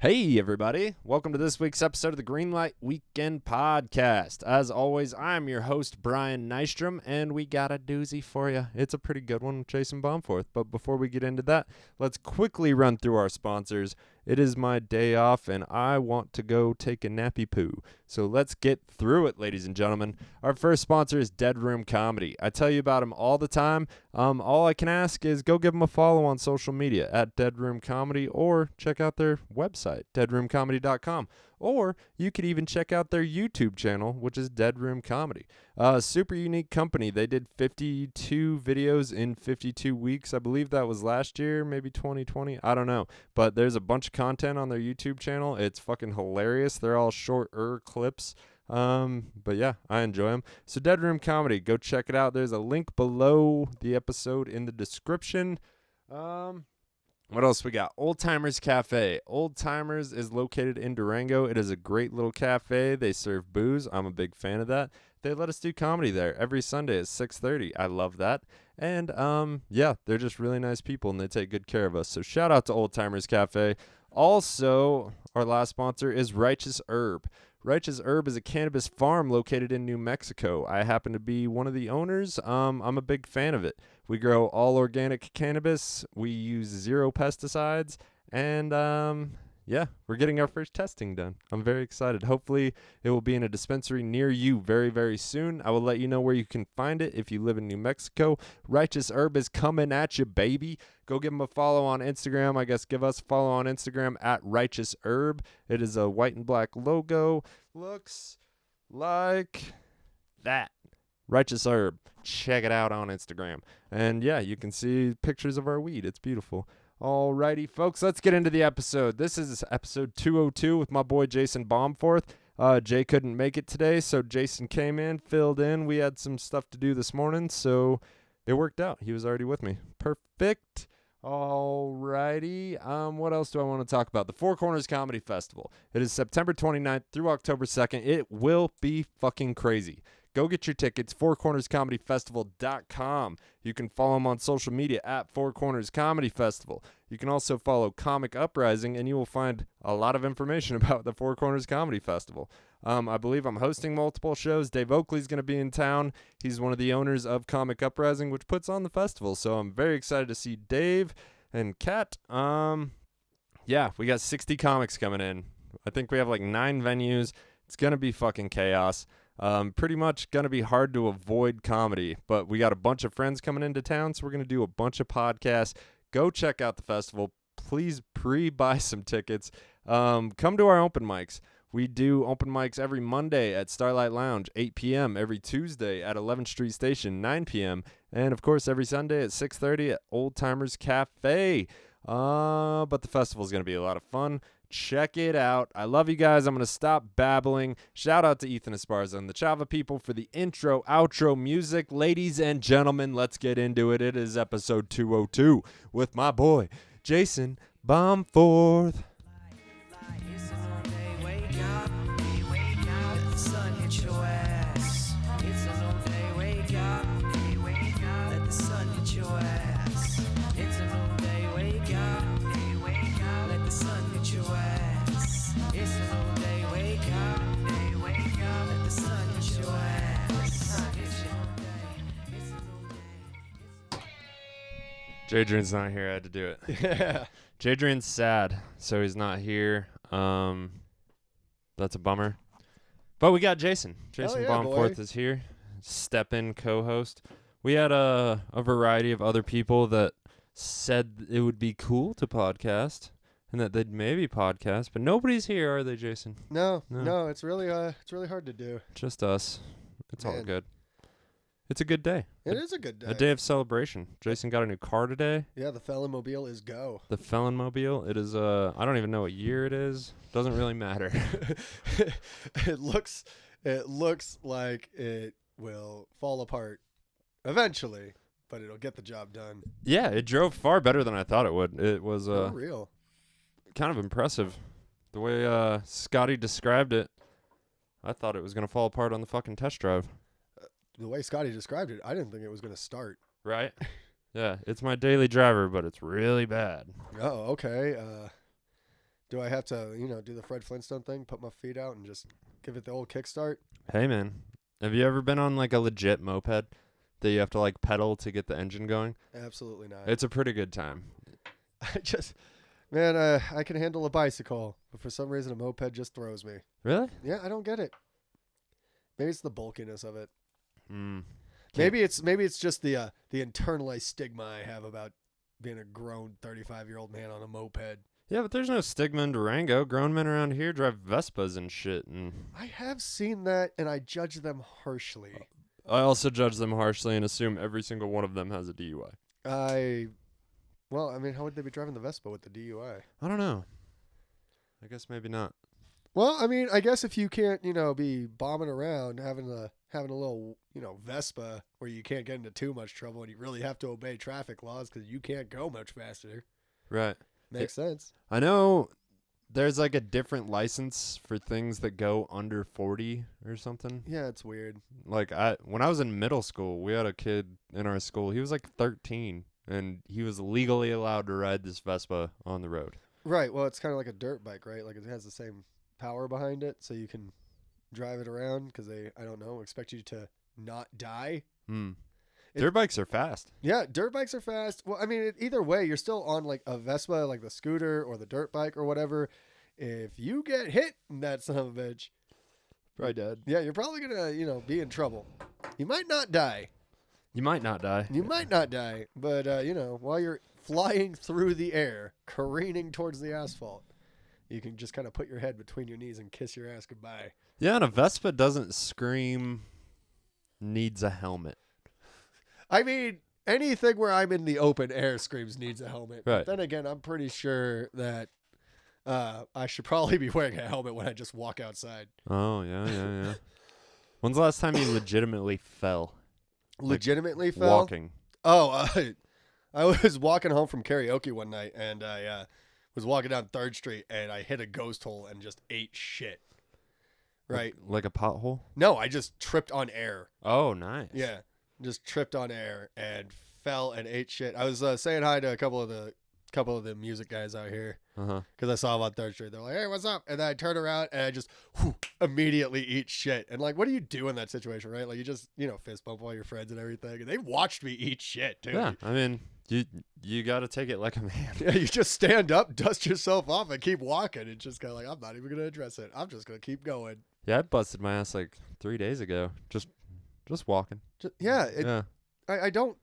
Hey, everybody. Welcome to this week's episode of the Greenlight Weekend Podcast. As always, I'm your host, Brian Nystrom, and we got a doozy for you. It's a pretty good one with Jason Balmforth. But before we get into that, let's quickly run through our sponsors. It is my day off, and I want to go take a nappy poo. So let's get through it, ladies and gentlemen. Our first sponsor is Dead Room Comedy. I tell you about them all the time. All I can ask is go give them a follow on social media at Dead Room Comedy, or check out their website, deadroomcomedy.com. Or you could even check out their YouTube channel, which is Dead Room Comedy. Super unique company. They did 52 videos in 52 weeks. I believe that was last year, maybe 2020. I don't know. But there's a bunch of content on their YouTube channel. It's fucking hilarious. They're all shorter clips. But yeah, I enjoy them. So Dead Room Comedy, go check it out. There's a link below the episode in the description. What else we got? Old Timers Cafe. Old Timers is located in Durango. It is a great little cafe. They serve booze. I'm a big fan of that. They let us do comedy there every Sunday at 6:30. I love that. And yeah, they're just really nice people and they take good care of us. So shout out to Old Timers Cafe. Also, our last sponsor is Righteous Herb. Righteous Herb is a cannabis farm located in New Mexico. I happen to be one of the owners. I'm a big fan of it. We grow all organic cannabis. We use 0 pesticides. And yeah, we're getting our first testing done. I'm very excited. Hopefully, it will be in a dispensary near you very, very soon. I will let you know where you can find it if you live in New Mexico. Righteous Herb is coming at you, baby. Go give them a follow on Instagram. I guess give us a follow on Instagram at Righteous Herb. It is a white and black logo. Looks like that. Righteous Herb. Check it out on Instagram. And yeah, you can see pictures of our weed. It's beautiful. Alrighty, folks, let's get into the episode. This is episode 202 with my boy Jason Balmforth. Jay couldn't make it today, so Jason came in, filled in. We had some stuff to do this morning, so it worked out. He was already with me. Perfect. Alrighty. What else do I want to talk about? The Four Corners Comedy Festival. It is September 29th through October 2nd. It will be fucking crazy. Go get your tickets, fourcornerscomedyfestival.com. You can follow them on social media at Four Corners Comedy Festival. You can also follow Comic Uprising, and you will find a lot of information about the Four Corners Comedy Festival. I believe I'm hosting multiple shows. Dave Oakley's going to be in town. He's one of the owners of Comic Uprising, which puts on the festival. So I'm very excited to see Dave and Kat. Yeah, we got 60 comics coming in. I think we have like 9 venues. It's going to be fucking chaos. Pretty much going to be hard to avoid comedy, but we got a bunch of friends coming into town, so we're going to do a bunch of podcasts. Go check out the festival. Please pre-buy some tickets. Come to our open mics. We do open mics every Monday at Starlight Lounge, 8 p.m., every Tuesday at 11th Street Station, 9 p.m., and, of course, every Sunday at 6:30 at Old Timers Cafe. But the festival is going to be a lot of fun. Check it out. I love you guys. I'm going to stop babbling. Shout out to Ethan Esparza and the Chava people for the intro, outro music. Ladies and gentlemen, let's get into it. It is episode 202 with my boy, Jason Balmforth. Jadrian's not here. I had to do it. Yeah. Jadrian's sad, so he's not here. That's a bummer. But we got Jason. Jason Balmforth is here. Step-in co-host. We had a variety of other people that said it would be cool to podcast and that they'd maybe podcast, but nobody's here, are they, Jason? No. It's really hard to do. Just us. It's all good. It's a good day. It is a good day. A day of celebration. Jason got a new car today. Yeah, the Felon Mobile is go. The Felon Mobile. It is I don't even know what year it is. Doesn't really matter. It looks like it will fall apart eventually, but it'll get the job done. Yeah, it drove far better than I thought it would. It was real. Kind of impressive. The way Scotty described it, I thought it was going to fall apart on the fucking test drive. The way Scotty described it, I didn't think it was going to start. Right? Yeah, it's my daily driver, but it's really bad. Oh, okay. Do I have to, do the Fred Flintstone thing, put my feet out and just give it the old kickstart? Hey, man. Have you ever been on like a legit moped that you have to like pedal to get the engine going? Absolutely not. It's a pretty good time. I can handle a bicycle, but for some reason a moped just throws me. Really? Yeah, I don't get it. Maybe it's the bulkiness of it. Mm. Maybe it's just the internalized stigma I have about being a grown 35-year-old man on a moped. Yeah, but there's no stigma in Durango. Grown men around here drive Vespas and shit. And I have seen that, and I judge them harshly. I also judge them harshly and assume every single one of them has a DUI. Well, I mean, how would they be driving the Vespa with the DUI? I don't know. I guess maybe not. Well, I mean, I guess if you can't, be bombing around having a little, Vespa where you can't get into too much trouble and you really have to obey traffic laws because you can't go much faster. Right. Makes sense. I know there's like a different license for things that go under 40 or something. Yeah, it's weird. Like when I was in middle school, we had a kid in our school. He was like 13 and he was legally allowed to ride this Vespa on the road. Right. Well, it's kind of like a dirt bike, right? Like it has the same power behind it, so you can drive it around because they, I don't know, expect you to not die. Dirt bikes are fast. Yeah, dirt bikes are fast. Well, I mean, either way, you're still on like a Vespa, like the scooter or the dirt bike or whatever. If you get hit in that son of a bitch, Probably dead. yeah, you're probably gonna, be in trouble. You might not die. You might not die. You might not die, but while you're flying through the air, careening towards the asphalt, you can just kind of put your head between your knees and kiss your ass goodbye. Yeah, and a Vespa doesn't scream needs a helmet. I mean, anything where I'm in the open air screams needs a helmet. Right. But then again, I'm pretty sure that I should probably be wearing a helmet when I just walk outside. Oh, yeah. When's the last time you legitimately fell? Legitimately fell? Walking. Oh, I was walking home from karaoke one night, and I was walking down 3rd Street, and I hit a ghost hole and just ate shit. Right? Like a pothole? No, I just tripped on air. Oh, nice. Yeah, just tripped on air and fell and ate shit. I was saying hi to a couple of the music guys out here because I saw them on 3rd Street. They're like, "Hey, what's up?" And then I turn around and I just immediately eat shit. And like, what do you do in that situation, right? Like, you just fist bump all your friends and everything. And they watched me eat shit too. Yeah, I mean, you got to take it like a man. Yeah, you just stand up, dust yourself off, and keep walking. It's just kind of like, I'm not even gonna address it. I'm just gonna keep going. Yeah, I busted my ass like 3 days ago. Just walking. Yeah. I don't,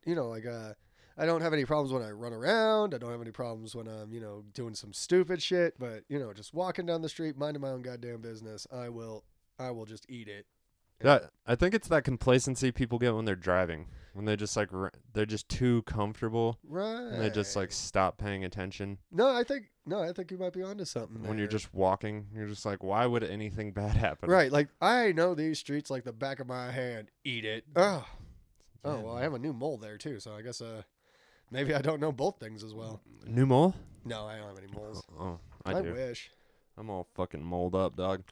I don't have any problems when I run around. I don't have any problems when I'm, doing some stupid shit. But, just walking down the street, minding my own goddamn business, I will just eat it. Yeah, I think it's that complacency people get when they're driving. When they just like they're just too comfortable. Right. And they just like stop paying attention. No, I think you might be onto something When there. you're just walking, you're just like, why would anything bad happen? Right. Like, I know these streets like the back of my hand. Eat it. Oh, well, I have a new mole there too. So I guess maybe I don't know both things as well. New mole? No, I don't have any moles. Oh, I do. Wish. I'm all fucking mold up, dog.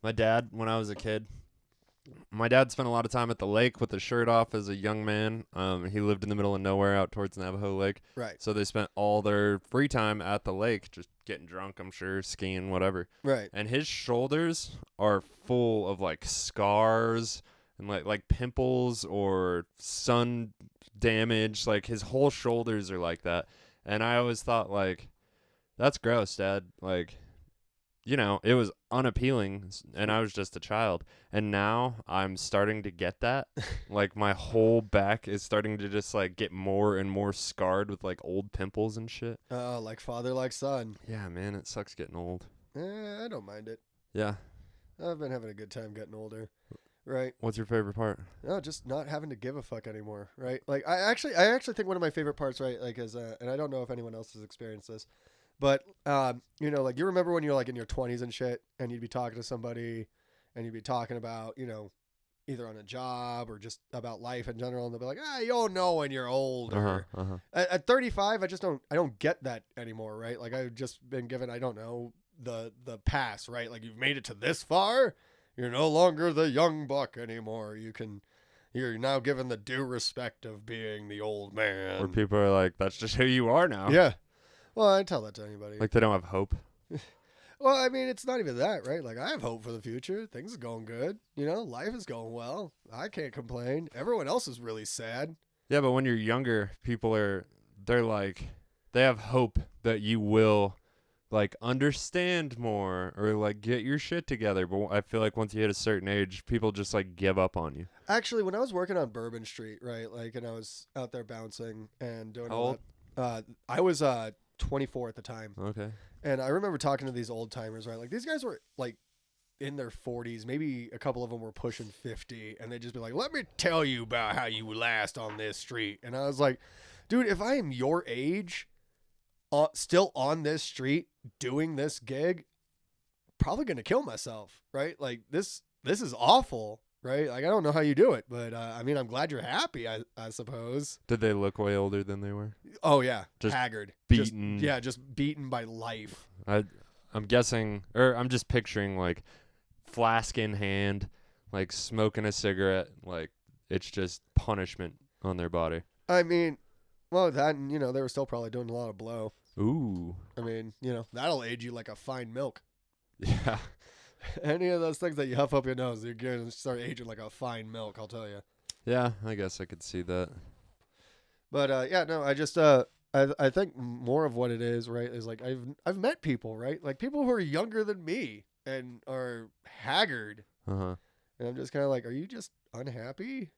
My dad, when I was a kid, my dad spent a lot of time at the lake with his shirt off as a young man. He lived in the middle of nowhere out towards Navajo Lake. Right. So they spent all their free time at the lake just getting drunk, I'm sure, skiing, whatever. Right. And his shoulders are full of like scars and like pimples or sun damage. Like his whole shoulders are like that. And I always thought like, that's gross, Dad. Like, it was unappealing, and I was just a child. And now I'm starting to get that. Like, my whole back is starting to just, like, get more and more scarred with, like, old pimples and shit. Oh, like father, like son. Yeah, man, it sucks getting old. I don't mind it. Yeah. I've been having a good time getting older. Right. What's your favorite part? No, just not having to give a fuck anymore. Right. Like, I actually think one of my favorite parts, right, like, is, and I don't know if anyone else has experienced this, but, like, you remember when you're, like, in your 20s and shit, and you'd be talking to somebody, and you'd be talking about, either on a job or just about life in general, and they'll be like, you'll know when you're older. At 35, I don't get that anymore, right? Like, I've just been given, I don't know, the pass, right? Like, you've made it to this far, you're no longer the young buck anymore. You're now given the due respect of being the old man. Where people are like, that's just who you are now. Yeah. Well, I tell that to anybody. Like they don't have hope. Well, I mean, it's not even that, right? Like, I have hope for the future. Things are going good. You know, life is going well. I can't complain. Everyone else is really sad. Yeah, but when you're younger, they're like, they have hope that you will, like, understand more or, like, get your shit together. But I feel like once you hit a certain age, people just, like, give up on you. Actually, when I was working on Bourbon Street, right, like, and I was out there bouncing and doing How all old? that, I was 24 at the time. Okay. And I remember talking to these old timers, right? Like, these guys were, like, in their 40s. Maybe a couple of them were pushing 50. And they'd just be like, let me tell you about how you last on this street. And I was like, dude, if I am your age, still on this street doing this gig, probably going to kill myself, right? Like, this is awful, right? Like, I don't know how you do it, but I mean, I'm glad you're happy, I suppose. Did they look way older than they were? Oh, yeah. Just haggard. beaten. Just beaten by life. I'm guessing, or I'm just picturing, like, flask in hand, like, smoking a cigarette. Like, it's just punishment on their body. I mean, well, that, and, you know, they were still probably doing a lot of blow. Ooh. I mean, you know, that'll age you like a fine milk. Yeah. Any of those things that you huff up your nose, you're going to start aging like a fine milk, I'll tell you. Yeah, I guess I could see that. But yeah, no, I just I think more of what it is, right, is like I've met people, right? Like people who are younger than me and are haggard. Uh-huh. And I'm just kind of like, are you just unhappy?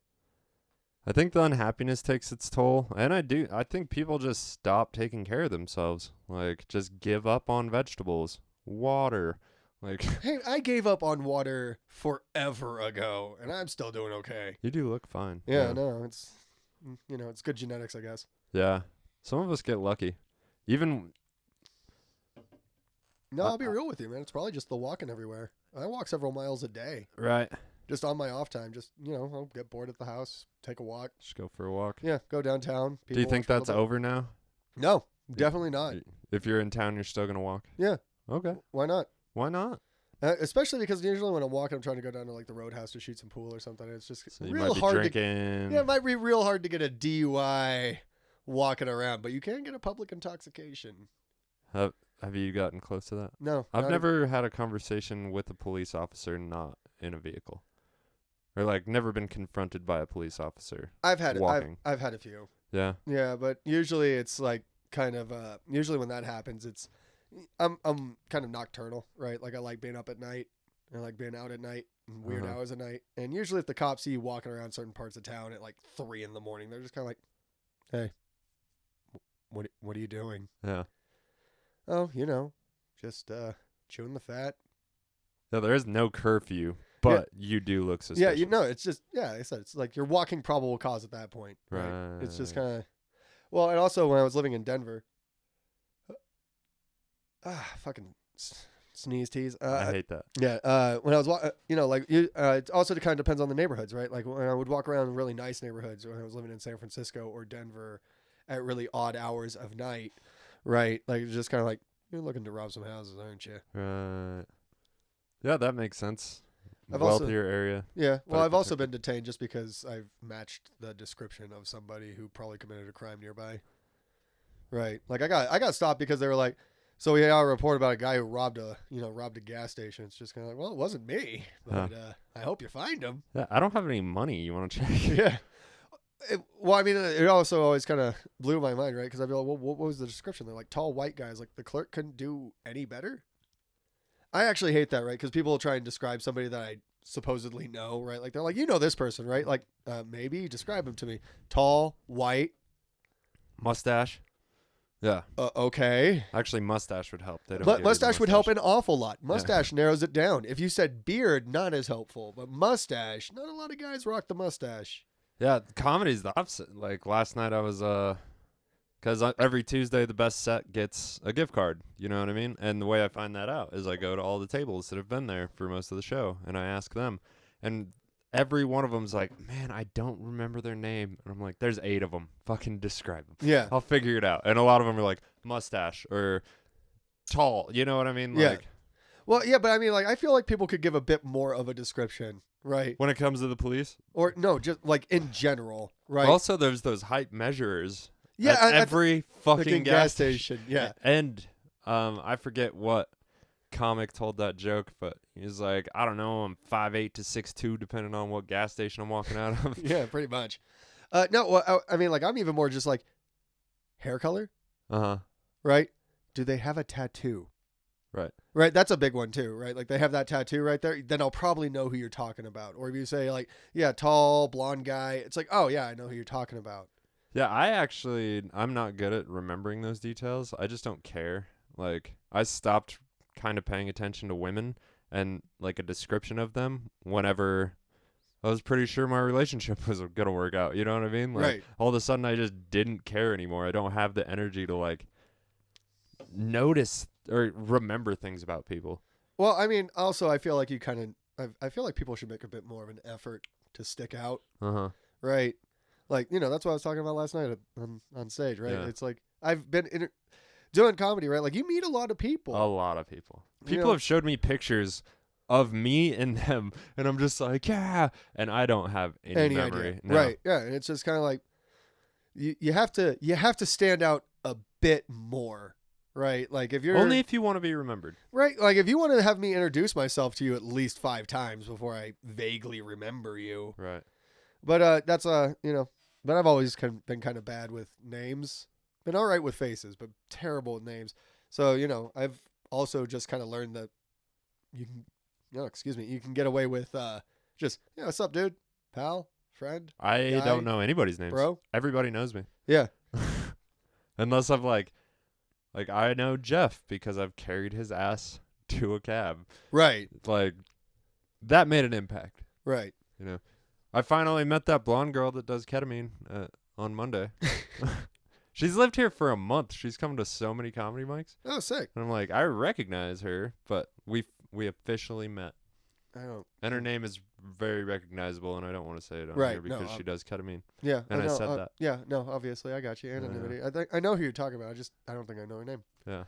I think the unhappiness takes its toll, and I think people just stop taking care of themselves. Like, just give up on vegetables, water. Like, Hey, I gave up on water forever ago, and I'm still doing okay. you do look fine. Yeah, no, it's, you know, it's good genetics, I guess. Yeah. Some of us get lucky. Even No, I'll be real with you, man. It's probably just the walking everywhere. I walk several miles a day. right. Just on my off time. Just, you know, I'll get bored at the house, take a walk. Just go for a walk. Yeah, go downtown. Do you think that's over now? No, definitely not. If you're in town, you're still gonna walk? Yeah. Okay. Why not? Why not? Especially because usually when I'm walking, I'm trying to go down to like the Roadhouse to shoot some pool or something. It's just So you real might be hard drinking. Yeah, it might be real hard to get a DUI walking around, but you can get a public intoxication. Have you gotten close to that? No, I've not never had a conversation with a police officer not in a vehicle. Or, like, never been confronted by a police officer. I've had walking. I've had a few. Yeah. Yeah, but usually it's like kind of usually when that happens, it's I'm kind of nocturnal, right? Like I like being up at night. I like being out at night and weird hours at night. And usually if the cops see you walking around certain parts of town at like 3 a.m, they're just kind of like, "Hey, what are you doing?" Yeah. Oh, you know, just chewing the fat. Yeah, there is no curfew, but you do look suspicious. Yeah, you know, it's just, yeah, like I said, it's like you're walking probable cause at that point. Right. It's just kind of, well, and also when I was living in Denver, fucking sneeze tease. I hate that. Yeah. When I was, you know, like, it also kind of depends on the neighborhoods, right? Like when I would walk around really nice neighborhoods when I was living in San Francisco or Denver at really odd hours of night, right? Like it's just kind of like, you're looking to rob some houses, aren't you? Right. Yeah, that makes sense. I've also- Wealthier area. Yeah. Well, Better I've also protected. been detained just because I've matched the description of somebody who probably committed a crime nearby. Right. Like I got stopped because they were like, so we had a report about a guy who robbed a gas station. It's just kind of like, well, it wasn't me, but I hope you find him. Yeah, I don't have any money. You want to check? Yeah. Well, I mean, it also always kind of blew my mind, right? Because I'd be like, well, what was the description? They're like tall white guys. Like the clerk couldn't do any better. I actually hate that, right? Because people will try and describe somebody that I supposedly know, right? Like they're like, you know this person, right? Like maybe describe him to me. Tall, white, Mustache. Yeah. Okay. Actually, mustache would help. They don't But give you the mustache would help an awful lot. Mustache narrows it down. If you said beard, not as helpful. But mustache, not a lot of guys rock the mustache. Yeah, comedy's the opposite. Like last night I was because every Tuesday the best set gets a gift card. You know what I mean? And the way I find that out is I go to all the tables that have been there for most of the show and I ask them, and every one of them's like, "Man, I don't remember their name." And I'm like, "There's 8 of them. Fucking describe them. Yeah. I'll figure it out." And a lot of them are like mustache or tall. You know what I mean? Yeah. Like Well, yeah, but I mean, like, I feel like people could give a bit more of a description, right? when it comes to the police. Or no, just like in general, right? Also, there's those height measurers. Yeah, at at every fucking gas station. Yeah. And I forget what comic told that joke, but he's like, I don't know, I'm 5'8" to 6'2", depending on what gas station I'm walking out of. Yeah, pretty much. No, well, I mean, like, I'm even more just like hair color, Uh-huh. right? Do they have a tattoo? Right. Right, that's a big one too, right? Like they have that tattoo right there, then I'll probably know who you're talking about. Or if you say like, yeah, tall, blonde guy, it's like, oh yeah, I know who you're talking about. Yeah, I'm not good at remembering those details. I just don't care. Like, I stopped kind of paying attention to women and, like, a description of them whenever I was pretty sure my relationship was going to work out. You know what I mean? Like, Right. all of a sudden, I just didn't care anymore. I don't have the energy to, like, notice or remember things about people. Well, I mean, also I feel like you kind of, I feel like people should make a bit more of an effort to stick out, Uh-huh. right? Like, you know, that's what I was talking about last night on stage, right? Yeah. It's like I've been doing comedy, right? Like you meet a lot of people. A lot of people. You People know- have showed me pictures of me and them, and I'm just like, yeah. And I don't have any memory. idea. No. Right. Yeah. And it's just kind of like you have to stand out a bit more, right? Like if you're Only if you want to be remembered. right, like if you want to have me introduce myself to you at least 5 times before I vaguely remember you. Right. But that's you know, but I've always been kind of bad with names. Been all right with faces, but terrible with names. So, you know, I've also just kind of learned that you can get away with just, yeah, what's up, dude? Pal, friend, I guy, don't know anybody's names. bro. Everybody knows me. Yeah. Unless I've like I know Jeff because I've carried his ass to a cab. Right. Like, that made an impact. Right. You know, I finally met that blonde girl that does ketamine on Monday. She's lived here for a month. She's come to so many comedy mics. Oh, sick. And I'm like, I recognize her, but we officially met. I don't. And her name is very recognizable, and I don't want to say it on Right, here no, because she does ketamine. Yeah. And I know, said that. Yeah. No, obviously I got you. Anonymity. I know who you're talking about. I don't think I know her name. Yeah.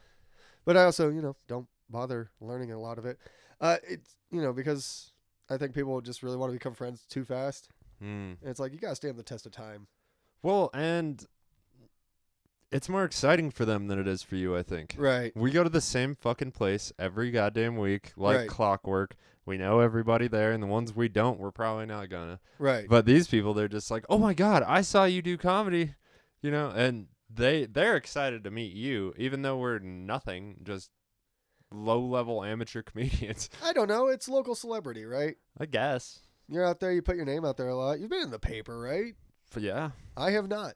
But I also, you know, don't bother learning a lot of it. It's, you know, because I think people just really want to become friends too fast. Mm. And it's like, you got to stand the test of time. Well, and it's more exciting for them than it is for you, I think. Right. We go to the same fucking place every goddamn week, like Right. clockwork. We know everybody there, and the ones we don't, we're probably not gonna. Right. But these people, they're just like, oh my God, I saw you do comedy, you know, and they're excited to meet you, even though we're nothing, just low-level amateur comedians. I don't know. It's local celebrity, right? I guess. You're out there. You put your name out there a lot. You've been in the paper, right? But yeah. I have not.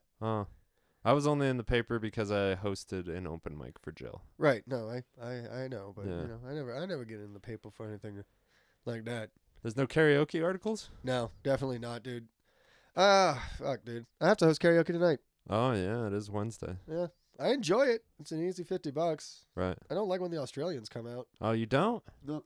I was only in the paper because I hosted an open mic for Jill. Right. No, I know, but Yeah. you know, I never get in the paper for anything like that. There's no karaoke articles? No, definitely not, dude. Fuck, dude. I have to host karaoke tonight. Oh, yeah, it is Wednesday. Yeah. I enjoy it. It's an easy $50. Right. I don't like when the Australians come out. Oh, you don't? No.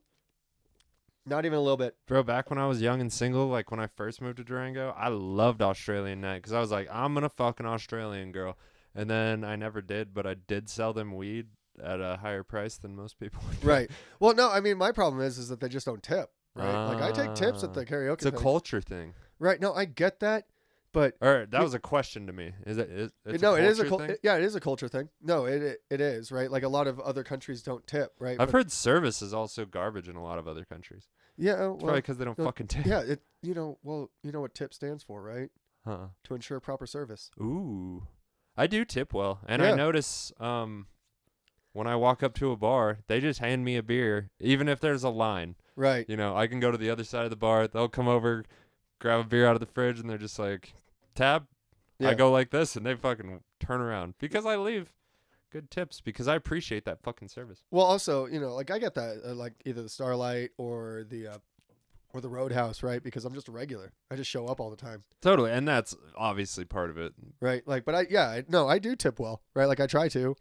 Not even a little bit. Bro, back when I was young and single, like when I first moved to Durango, I loved Australian night because I was like, I'm going to fuck an Australian girl. And then I never did, but I did sell them weed at a higher price than most people would. Right. Well, no, I mean, my problem is that they just don't tip. Right. Like, I take tips at Ah. the karaoke It's a things. culture thing. Right. No, I get that. But Or that was a question to me. Is it? It's no, a it is a culture thing? yeah, it is a culture thing. No, it is, right? Like a lot of other countries don't tip, right? I've But- heard service is also garbage in a lot of other countries. Yeah, It's well, probably because they don't no, fucking tip. yeah, you know what tip stands for, right? Huh. To ensure proper service. Ooh. I do tip well. And Yeah. I notice when I walk up to a bar, they just hand me a beer, even if there's a line. Right. You know, I can go to the other side of the bar. They'll come over, grab a beer out of the fridge, and they're just like, tab. Yeah. I go like this, and they fucking turn around because I leave good tips because I appreciate that fucking service. Well, also, you know, like I get that, like either the Starlight or the Roadhouse, right? Because I'm just a regular. I just show up all the time, Totally, and that's obviously part of it. right? Like, but I do tip well, right? Like I try to.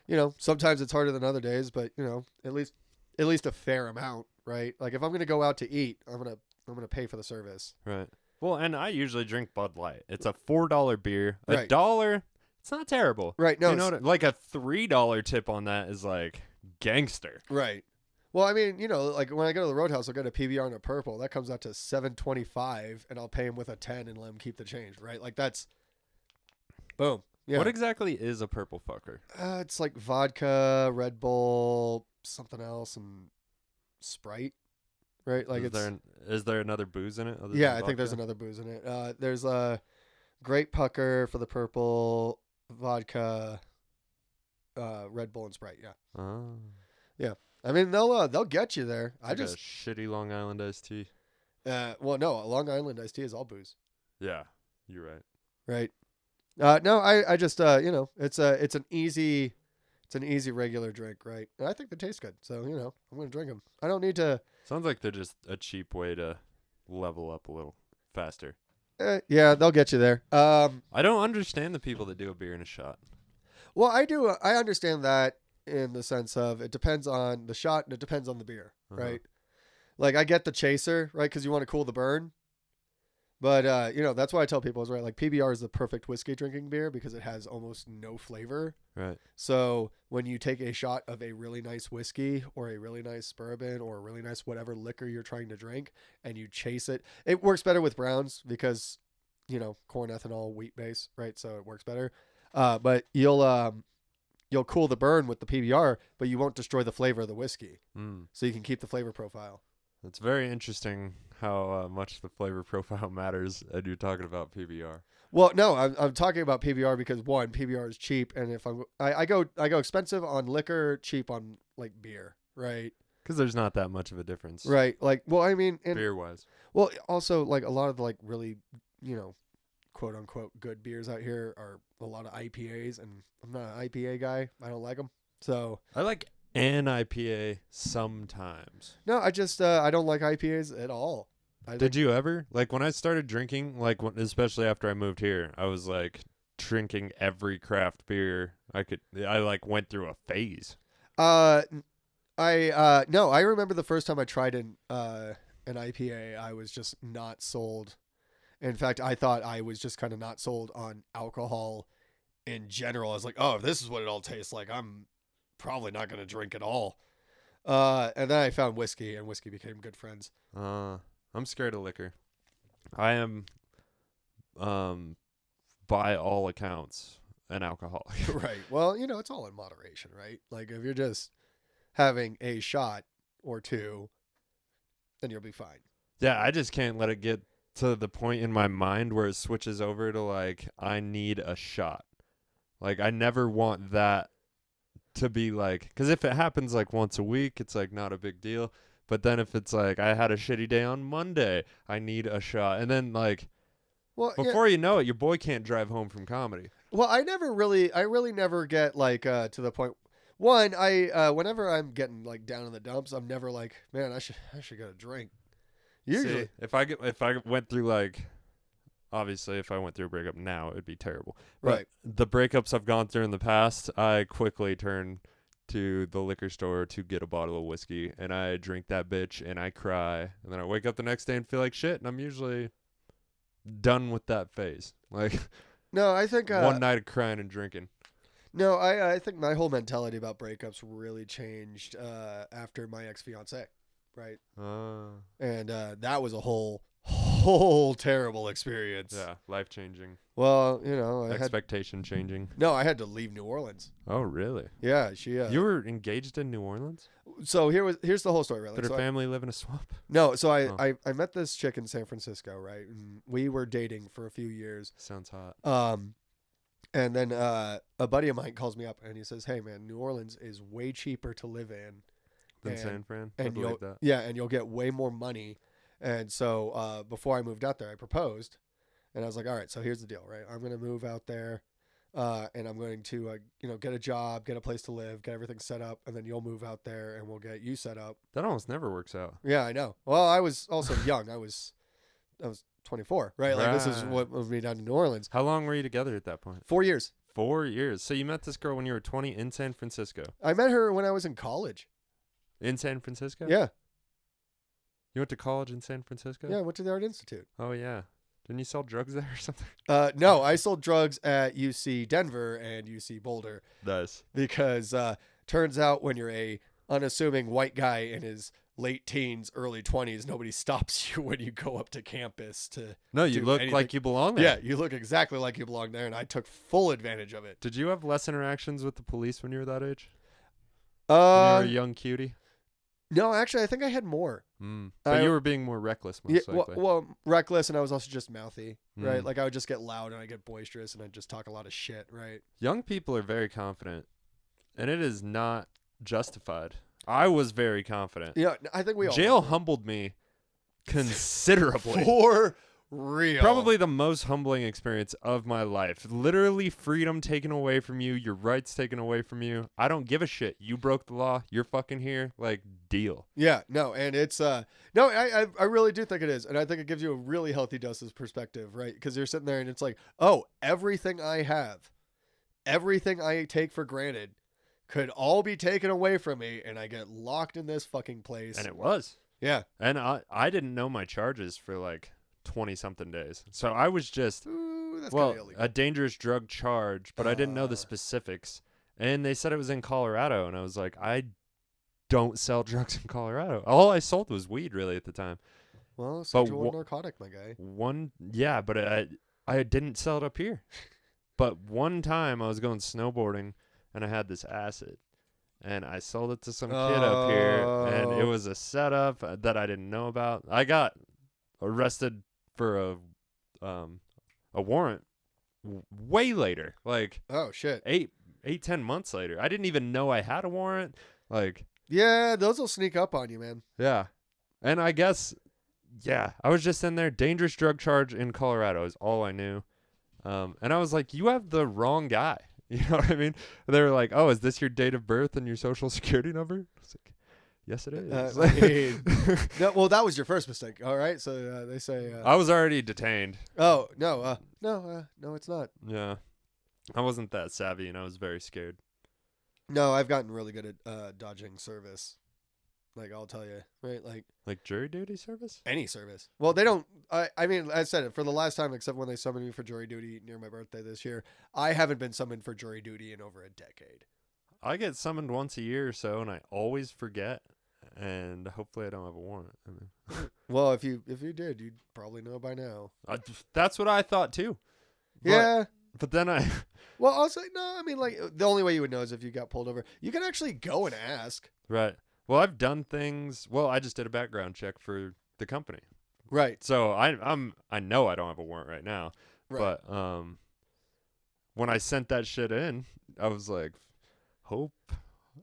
You know, sometimes it's harder than other days, but you know, at least a fair amount, right? Like if I'm gonna go out to eat, I'm gonna pay for the service. Right. Well, and I usually drink Bud Light. It's a $4 beer. Right. $1, it's not terrible. Right. No. You know like a $3 tip on that is like gangster. Right. Well, I mean, you know, like when I go to the Roadhouse, I'll get a PBR and a purple. That comes out to $7.25, and I'll pay him with a 10 and let him keep the change. Right. Like that's, boom. Yeah. What exactly is a purple fucker? It's like vodka, Red Bull, something else, and Sprite, right? Like Is there another booze in it? Other yeah, than I think there's vodka? another booze in it. There's a Great Pucker for the purple, vodka, Red Bull, and Sprite. Yeah, Oh, yeah. I mean, they'll get you there. it's like a shitty Long Island iced tea. Well, no, Long Island iced tea is all booze, Yeah, you're right. right? No, I just it's an easy regular drink, right? And I think they taste good, so I'm gonna drink them. I don't need to. Sounds like they're just a cheap way to level up a little faster. Yeah, they'll get you there. I don't understand the people that do a beer in a shot. Well, I do. I understand that in the sense of it depends on the shot and it depends on the beer, Uh-huh. right? Like I get the chaser, right? Because you want to cool the burn. But that's why I tell people is right. Like PBR is the perfect whiskey drinking beer because it has almost no flavor. Right. So when you take a shot of a really nice whiskey or a really nice bourbon or a really nice whatever liquor you're trying to drink and you chase it, it works better with browns because corn ethanol wheat base, right? So it works better. But you'll cool the burn with the PBR, but you won't destroy the flavor of the whiskey. So you can keep the flavor profile. It's very interesting how much the flavor profile matters, and you're talking about PBR. Well, no, I'm talking about PBR because one, PBR is cheap, and if I go expensive on liquor, cheap on like beer, right? Because there's not that much of a difference, Right. Like, well, I mean, beer wise. well, also like a lot of the like really, quote unquote good beers out here are a lot of IPAs, and I'm not an IPA guy. I don't like them. So I like an IPA sometimes. no, I just I don't like IPAs at all. Did you ever? Like when I started drinking, like especially after I moved here, I was like drinking every craft beer I could. I like went through a phase. I remember the first time I tried an IPA, I was just not sold. In fact, I thought I was just kind of not sold on alcohol in general. I was like, oh, if this is what it all tastes like, I'm probably not going to drink at all. And then I found whiskey, and whiskey became good friends. I'm scared of liquor. I am, by all accounts, an alcoholic. Right. Well, it's all in moderation, right? Like if you're just having a shot or two, then you'll be fine. Yeah, I just can't let it get to the point in my mind where it switches over to like I need a shot. Like I never want that to be like, because if it happens like once a week, it's like not a big deal. But then if it's like I had a shitty day on Monday, I need a shot, and then like, well, before you know it, your boy can't drive home from comedy. Well, I really never get like to the point. One, whenever I'm getting like down in the dumps, I'm never like, man, I should get a drink. Usually, See, if I went through like, obviously, if I went through a breakup now, it'd be terrible. But right. the breakups I've gone through in the past, I quickly turn to the liquor store to get a bottle of whiskey, and I drink that bitch, and I cry, and then I wake up the next day and feel like shit, and I'm usually done with that phase. Like, no, I think one night of crying and drinking. No, I think my whole mentality about breakups really changed after my ex-fiance, right? And that was a whole terrible experience. Yeah, life changing. Well, Expectation changing. No, I had to leave New Orleans. Oh, really? Yeah, she. You were engaged in New Orleans? So here's the whole story, right? Did her family live in a swamp? No, so I met this chick in San Francisco, right? And we were dating for a few years. Sounds hot. And then a buddy of mine calls me up and he says, "Hey, man, New Orleans is way cheaper to live in than San Fran." And I believe that. Yeah, and you'll get way more money. And so before I moved out there, I proposed, and I was like, "All right, so here's the deal, right? I'm going to move out there, and I'm going to get a job, get a place to live, get everything set up, and then you'll move out there, and we'll get you set up." That almost never works out. Yeah, I know. Well, I was also young. I was 24, right? Like this is what moved me down to New Orleans. How long were you together at that point? 4 years. 4 years. So you met this girl when you were 20 in San Francisco? I met her when I was in college. In San Francisco? Yeah. You went to college in San Francisco? Yeah, I went to the Art Institute. Oh, yeah. Didn't you sell drugs there or something? No, I sold drugs at UC Denver and UC Boulder. Nice. Because turns out when you're a unassuming white guy in his late teens, early 20s. Nobody stops you when you go up to campus to No, you do look anything. like you belong there. Yeah, you look exactly like you belong there, and I took full advantage of it. Did you have less interactions with the police when you were that age? When you were a young cutie? No, actually, I think I had more. But you were being more reckless, most likely. Well, reckless, and I was also just mouthy, right? Mm. Like I would just get loud and I get boisterous and I'd just talk a lot of shit, right? Young people are very confident, and it is not justified. I was very confident. Yeah, I think we all Jail humbled me considerably. for real. Probably the most humbling experience of my life. Literally freedom taken away from you, your rights taken away from you. I don't give a shit. You broke the law. You're fucking here. Like, deal. Yeah, no, and it's no, I really do think it is, and I think it gives you a really healthy dose of perspective, right? Because you're sitting there and it's like, oh, everything I have, everything I take for granted, could all be taken away from me, and I get locked in this fucking place. And it was. Yeah, And I didn't know my charges for like 20-something days. So I was just, ooh, that's well, kind of illegal. a dangerous drug charge, but I didn't know the specifics. And they said it was in Colorado, and I was like, I don't sell drugs in Colorado. All I sold was weed, really, at the time. Well, sexual and narcotic, my guy. Yeah, but I didn't sell it up here. But one time I was going snowboarding, and I had this acid, and I sold it to some kid up here, and it was a setup that I didn't know about. I got arrested for a warrant way later, like Oh shit. 10 months later. I didn't even know I had a warrant. Like, Yeah, those will sneak up on you, man. yeah. And I guess, yeah, I was just in there. Dangerous drug charge in Colorado is all I knew. And I was like, you have the wrong guy. You know what I mean? And they were like, oh, is this your date of birth and your social security number? I was like, yes, it is. No, well, that was your first mistake. All right, so they say. I was already detained. Oh no, no, it's not. Yeah. I wasn't that savvy, and I was very scared. No, I've gotten really good at dodging service. Like I'll tell you, right? Like jury duty service? Any service. Well, they don't. I mean, I said it for the last time, except when they summoned me for jury duty near my birthday this year. I haven't been summoned for jury duty in over a decade. I get summoned once a year or so, and I always forget. And hopefully, I don't have a warrant. I mean, Well, if you did, you'd probably know by now. that's what I thought too. Yeah. But then I. Well, I'll say no. I mean, like the only way you would know is if you got pulled over. You can actually go and ask. Right. Well, I've done things. Well, I just did a background check for the company. Right. So I know I don't have a warrant right now. Right. But when I sent that shit in, I was like, hope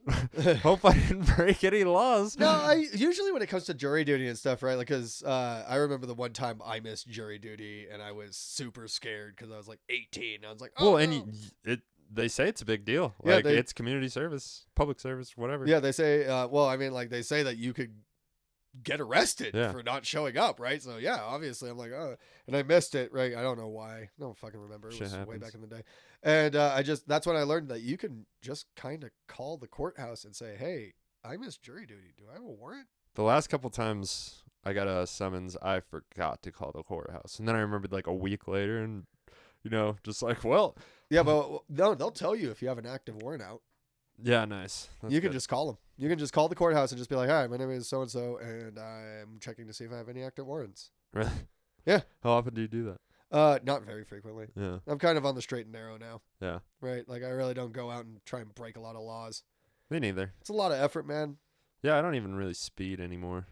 I didn't break any laws. No, I usually when it comes to jury duty and stuff, right? Like, cause I remember the one time I missed jury duty and I was super scared because I was like 18. I was like, oh, well, and no. they say it's a big deal. Yeah, Like it's community service, public service, whatever. Yeah, they say. Well, I mean, like they say that you could get arrested for not showing up, right? So yeah, obviously, I'm like, oh, and I missed it, right? I don't know why. I don't fucking remember. It Shit was way happens. back in the day, and that's when I learned that you can just kind of call the courthouse and say, hey, I missed jury duty. Do I have a warrant? The last couple times I got a summons, I forgot to call the courthouse, and then I remembered like a week later, and just like, well, Yeah, but no, they'll tell you if you have an active warrant out. yeah, nice. That's You can good. just call them. You can just call the courthouse and just be like, hi, my name is so-and-so, and I'm checking to see if I have any active warrants. Really? Yeah. How often do you do that? Not very frequently. Yeah. I'm kind of on the straight and narrow now, Yeah. right? Like, I really don't go out and try and break a lot of laws. Me neither. It's a lot of effort, man. Yeah, I don't even really speed anymore.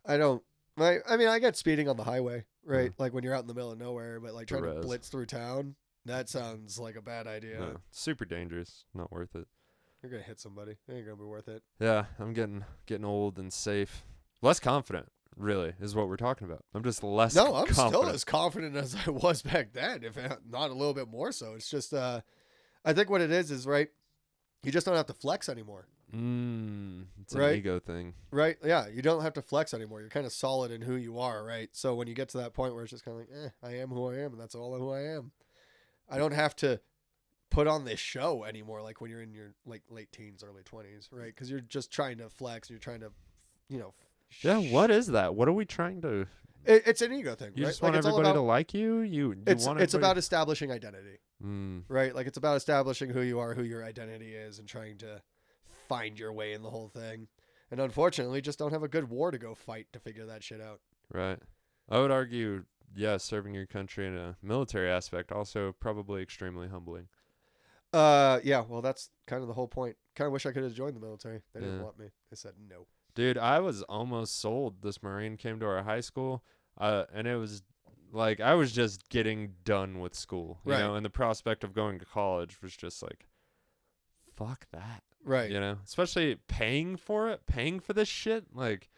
I don't. I mean, I get speeding on the highway, right? Yeah. Like when you're out in the middle of nowhere, but like trying to Perez. blitz through town, that sounds like a bad idea. No, super dangerous. Not worth it. You're gonna hit somebody. It ain't gonna be worth it. Yeah, I'm getting old and safe. Less confident, really, is what we're talking about. I'm just less No, I'm confident. still as confident as I was back then, if not a little bit more so. It's just, I think what it is right, you just don't have to flex anymore. It's an Right? ego thing. Right? Yeah, you don't have to flex anymore. You're kind of solid in who you are, right? So when you get to that point where it's just kind of like, I am who I am, and that's all who I am. I don't have to put on this show anymore, like when you're in your like late teens, early 20s, right? Because you're just trying to flex, and you're trying to, Yeah, what is that? What are we trying to... It's an ego thing, You right? just want it's all everybody about, to like you? You It's want it's everybody- about establishing identity. Mm, Right? Like it's about establishing who you are, who your identity is, and trying to find your way in the whole thing. And unfortunately, just don't have a good war to go fight to figure that shit out. Right. I would argue, yeah, serving your country in a military aspect also probably extremely humbling. Yeah, well, that's kind of the whole point. Kind of wish I could have joined the military. They didn't Yeah. want me. They said no. Dude, I was almost sold. This Marine came to our high school, and it was like I was just getting done with school, you Right. know, and the prospect of going to college was just like, fuck that. Right. You know, especially paying for this shit. Like,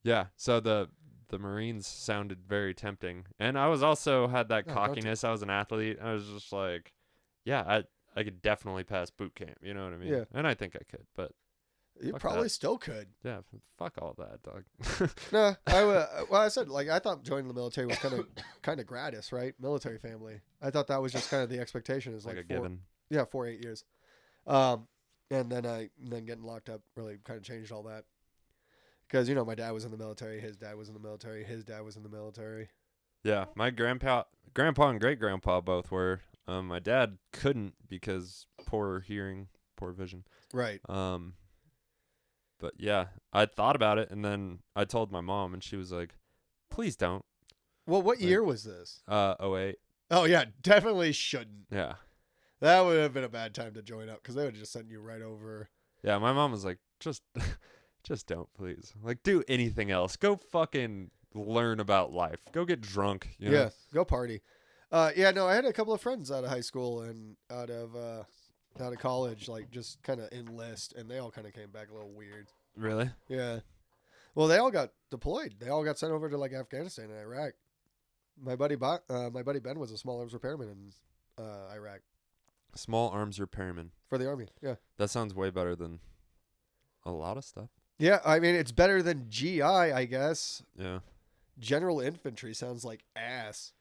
yeah. So the Marines sounded very tempting, and I was also had that No, don't cockiness. I was an athlete. I was just like, yeah, I could definitely pass boot camp. You know what I mean? Yeah. And I think I could, but You fuck probably that. still could. Yeah, fuck all that, dog. No, well, I said like I thought joining the military was kind of gratis, right? Military family. I thought that was just kind of the expectation. Is like a 4, given. Yeah, 8 years. And then getting locked up really kind of changed all that. Because my dad was in the military, his dad was in the military, his dad was in the military. Yeah, my grandpa and great grandpa both were. My dad couldn't because poor hearing, poor vision. Right. But yeah, I thought about it, and then I told my mom, and she was like, "Please don't." Well, what Like, year was this? 08. Oh yeah, definitely shouldn't. Yeah. That would have been a bad time to join up because they would have just sent you right over. Yeah, my mom was like, just don't, please. Like, do anything else. Go fucking learn about life. Go get drunk. You know? Yeah, go party. Yeah, no, I had a couple of friends out of high school and out of college, like just kind of enlist, and they all kind of came back a little weird. Really? Yeah. Well, they all got deployed. They all got sent over to like Afghanistan and Iraq. My buddy Ben was a small arms repairman in Iraq Small arms repairman. for the Army. Yeah. That sounds way better than a lot of stuff. Yeah, I mean it's better than GI, I guess. Yeah. General infantry sounds like ass.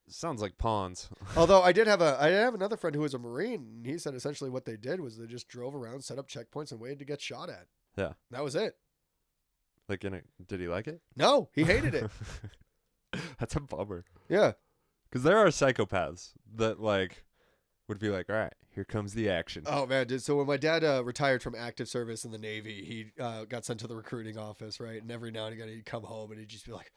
Sounds like pawns. Although I did have another friend who was a Marine, and he said essentially what they did was they just drove around, set up checkpoints, and waited to get shot at. Yeah. That was it. Like, did he like it? No, he hated it. That's a bummer. Yeah. Because there are psychopaths that, like, would be like, all right, here comes the action. Oh, man. Dude. So when my dad retired from active service in the Navy, he got sent to the recruiting office, right? And every now and again, he'd come home and he'd just be like,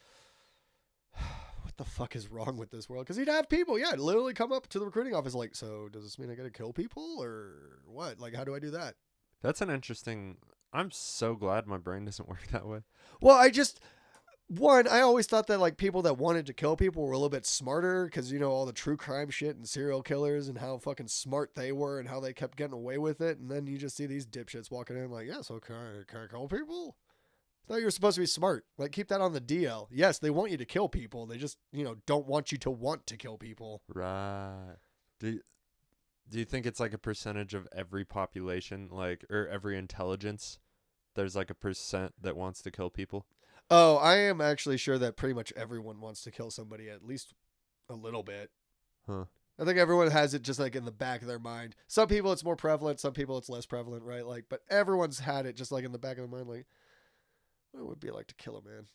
what the fuck is wrong with this world? Because he'd have people, literally come up to the recruiting office like, so does this mean I got to kill people or what? Like, how do I do that? That's an interesting... I'm so glad my brain doesn't work that way. Well, I always thought that like people that wanted to kill people were a little bit smarter because all the true crime shit and serial killers and how fucking smart they were and how they kept getting away with it. And then you just see these dipshits walking in like, yeah, so can I kill people? I thought you were supposed to be smart. Like keep that on the DL. Yes, they want you to kill people. They just don't want you to want to kill people. Right. Do you think it's like a percentage of every population, like, or every intelligence? There's like a percent that wants to kill people? Oh, I am actually sure that pretty much everyone wants to kill somebody at least a little bit. Huh. I think everyone has it just like in the back of their mind. Some people it's more prevalent, some people it's less prevalent, right? Like, but everyone's had it just like in the back of their mind, like, what would it be like to kill a man?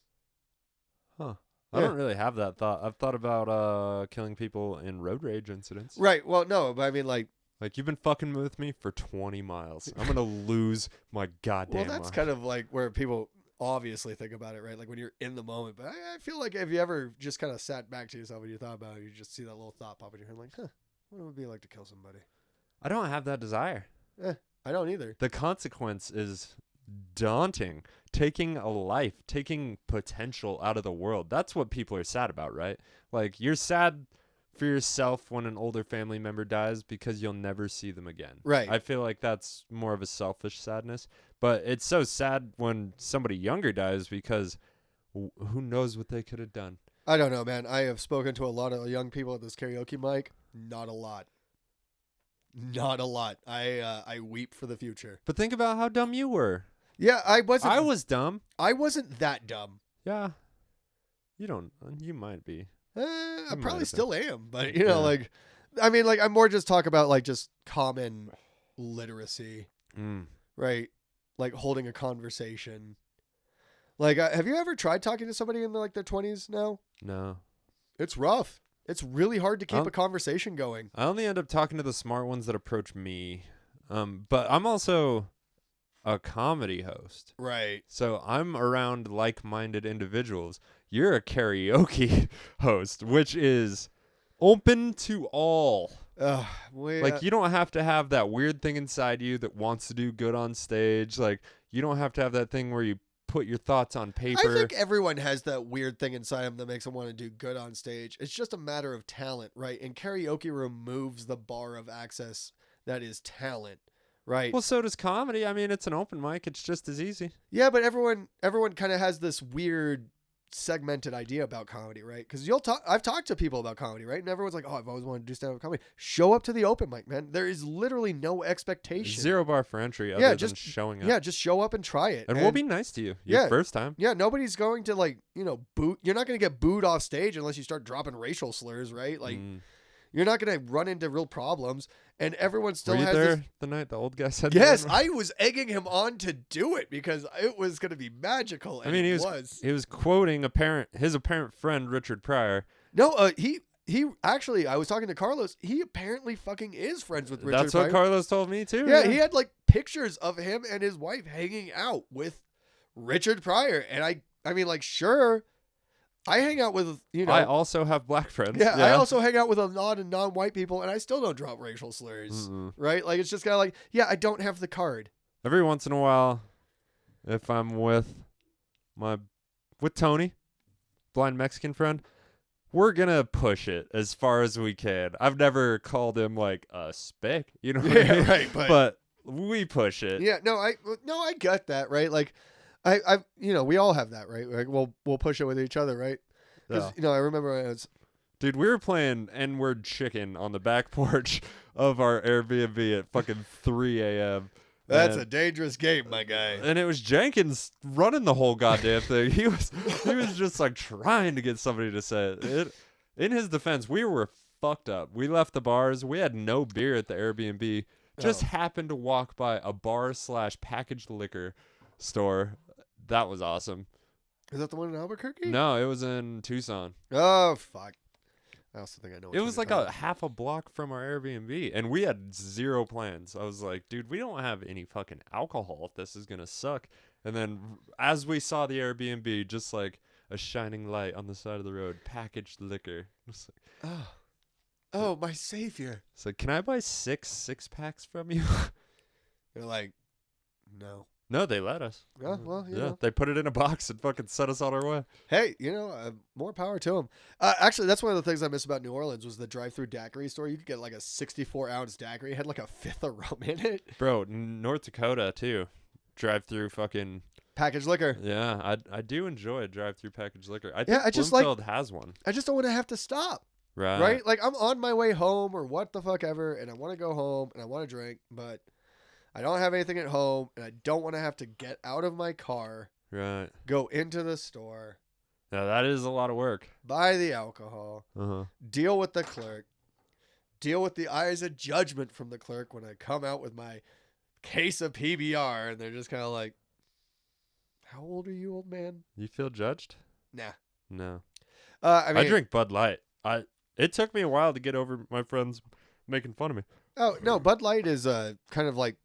Huh. I don't really have that thought. I've thought about killing people in road rage incidents. Right. Well, no, but I mean, like you've been fucking with me for 20 miles. I'm gonna lose my goddamn. Well, that's mind. kind of like where people obviously think about it, right? Like when you're in the moment. But I feel like if you ever just kind of sat back to yourself and you thought about it, you just see that little thought pop in your head, like, huh, what would it be like to kill somebody? I don't have that desire. I don't either. The consequence is daunting. Taking a life, taking potential out of the world. That's what people are sad about, right? Like, you're sad for yourself when an older family member dies because you'll never see them again. Right. I feel like that's more of a selfish sadness. But it's so sad when somebody younger dies because who knows what they could have done. I don't know, man. I have spoken to a lot of young people at this karaoke mic. Not a lot. Not a lot. I weep for the future. But think about how dumb you were. Yeah, I wasn't. I was dumb. I wasn't that dumb. Yeah. You might be. I might probably have still am, but Yeah. like, I mean, like, I'm more just talk about like just common literacy, right? Like holding a conversation. Like, have you ever tried talking to somebody in like their 20s now? No. It's rough. It's really hard to keep a conversation going. I only end up talking to the smart ones that approach me. But I'm also a comedy host. Right. So I'm around like-minded individuals. You're a karaoke host, which is open to all. Like, you don't have to have that weird thing inside you that wants to do good on stage. Like, you don't have to have that thing where you put your thoughts on paper. I think everyone has that weird thing inside them that makes them want to do good on stage. It's just a matter of talent, right? And karaoke removes the bar of access that is talent, right? Well, so does comedy. I mean, it's an open mic. It's just as easy. Yeah, but everyone kind of has this weird segmented idea about comedy, right? Because I've talked to people about comedy, right? And everyone's like, "Oh, I've always wanted to do stand-up comedy." Show up to the open mic, man. There is literally no expectation. 0 bar for entry other than showing up. Yeah, just show up and try it. And we'll be nice to you. Your first time. Yeah, nobody's going to boo. You're not going to get booed off stage unless you start dropping racial slurs, right? Like, you're not going to run into real problems. And everyone still Were you has there this. the night the old guy said Yes, that? I was egging him on to do it because it was going to be magical. And he was quoting his apparent friend Richard Pryor. No, he actually, I was talking to Carlos. He apparently fucking is friends with Richard. That's what Carlos told me too. Yeah, he had like pictures of him and his wife hanging out with Richard Pryor, and I mean, like, sure, I hang out with I also have black friends. Yeah, I also hang out with a lot of non-white people, and I still don't drop racial slurs, right? Like, it's just kind of like, yeah, I don't have the card. Every once in a while, if I'm with Tony, blind Mexican friend, we're gonna push it as far as we can. I've never called him like a spick, you know what I mean? Right, but we push it. Yeah, no, I get that, right? Like, I we all have that, right? Like, we'll push it with each other, right? Because I remember when I was. Dude, we were playing N-word chicken on the back porch of our Airbnb at fucking 3 a.m. That's a dangerous game, my guy. And it was Jenkins running the whole goddamn thing. He was just like trying to get somebody to say it. In his defense, we were fucked up. We left the bars. We had no beer at the Airbnb. Just happened to walk by a bar/packaged liquor store. That was awesome. Is that the one in Albuquerque? No, it was in Tucson. Oh, fuck. I also think I know. It was like a half a block from our Airbnb, and we had zero plans. I was like, dude, we don't have any fucking alcohol if this is going to suck. And then as we saw the Airbnb, just like a shining light on the side of the road, packaged liquor. Like, oh, my savior. It's like, can I buy 6 packs from you? They're like, no. No, they let us. Yeah, well, you know. They put it in a box and fucking set us on our way. Hey, more power to them. Actually, that's one of the things I miss about New Orleans was the drive-through daiquiri store. You could get like a 64-ounce daiquiri. It had like a fifth of rum in it. Bro, North Dakota, too. Drive-through fucking... packaged liquor. Yeah, I do enjoy drive-through packaged liquor. I think Bloomfield has one. I just don't want to have to stop. Right? Like, I'm on my way home or what the fuck ever, and I want to go home, and I want to drink, but... I don't have anything at home, and I don't want to have to get out of my car, right? Go into the store. Now that is a lot of work. Buy the alcohol. Deal with the clerk. Deal with the eyes of judgment from the clerk when I come out with my case of PBR, and they're just kind of like, "How old are you, old man?" You feel judged? Nah. No. I mean, I drink Bud Light. It took me a while to get over my friends making fun of me. Oh no, Bud Light is kind of like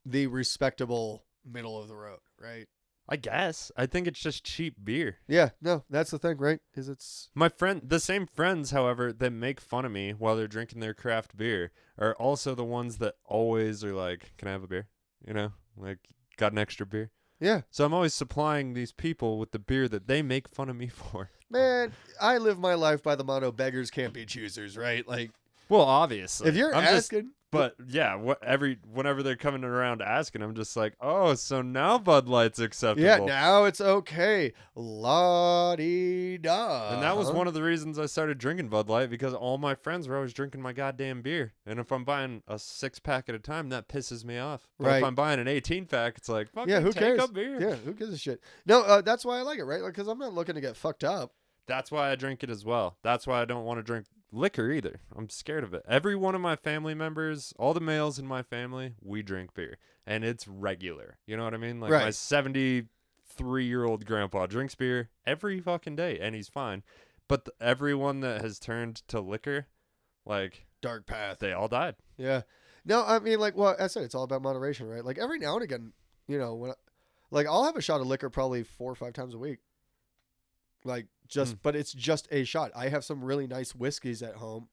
the respectable middle of the road, right? I guess. I think it's just cheap beer. Yeah, no, that's the thing, right? The same friends, however, that make fun of me while they're drinking their craft beer are also the ones that always are like, "Can I have a beer?" You know, like, got an extra beer. Yeah. So I'm always supplying these people with the beer that they make fun of me for. Man, I live my life by the motto, beggars can't be choosers, right? Like, well, obviously. If you're asking... But yeah, whenever they're coming around asking, I'm just like, oh, so now Bud Light's acceptable. Yeah, now it's okay. La-dee-da. And that was one of the reasons I started drinking Bud Light, because all my friends were always drinking my goddamn beer. And if I'm buying a 6-pack at a time, that pisses me off. But if I'm buying an 18-pack, it's like, fucking who take cares? a beer. Yeah, who gives a shit? No, that's why I like it, right? Because I'm not looking to get fucked up. That's why I drink it as well. That's why I don't want to drink liquor either. I'm scared of it. Every one of my family members, all the males in my family, we drink beer, and it's regular. You know what I mean? Like, my 73-year-old grandpa drinks beer every fucking day, and he's fine. But everyone that has turned to liquor, like, dark path, they all died. Yeah. No, I mean, like, well, I said, it's all about moderation, right? Like every now and again, like I'll have a shot of liquor probably 4 or 5 times a week. Like but it's just a shot. I have some really nice whiskeys at home,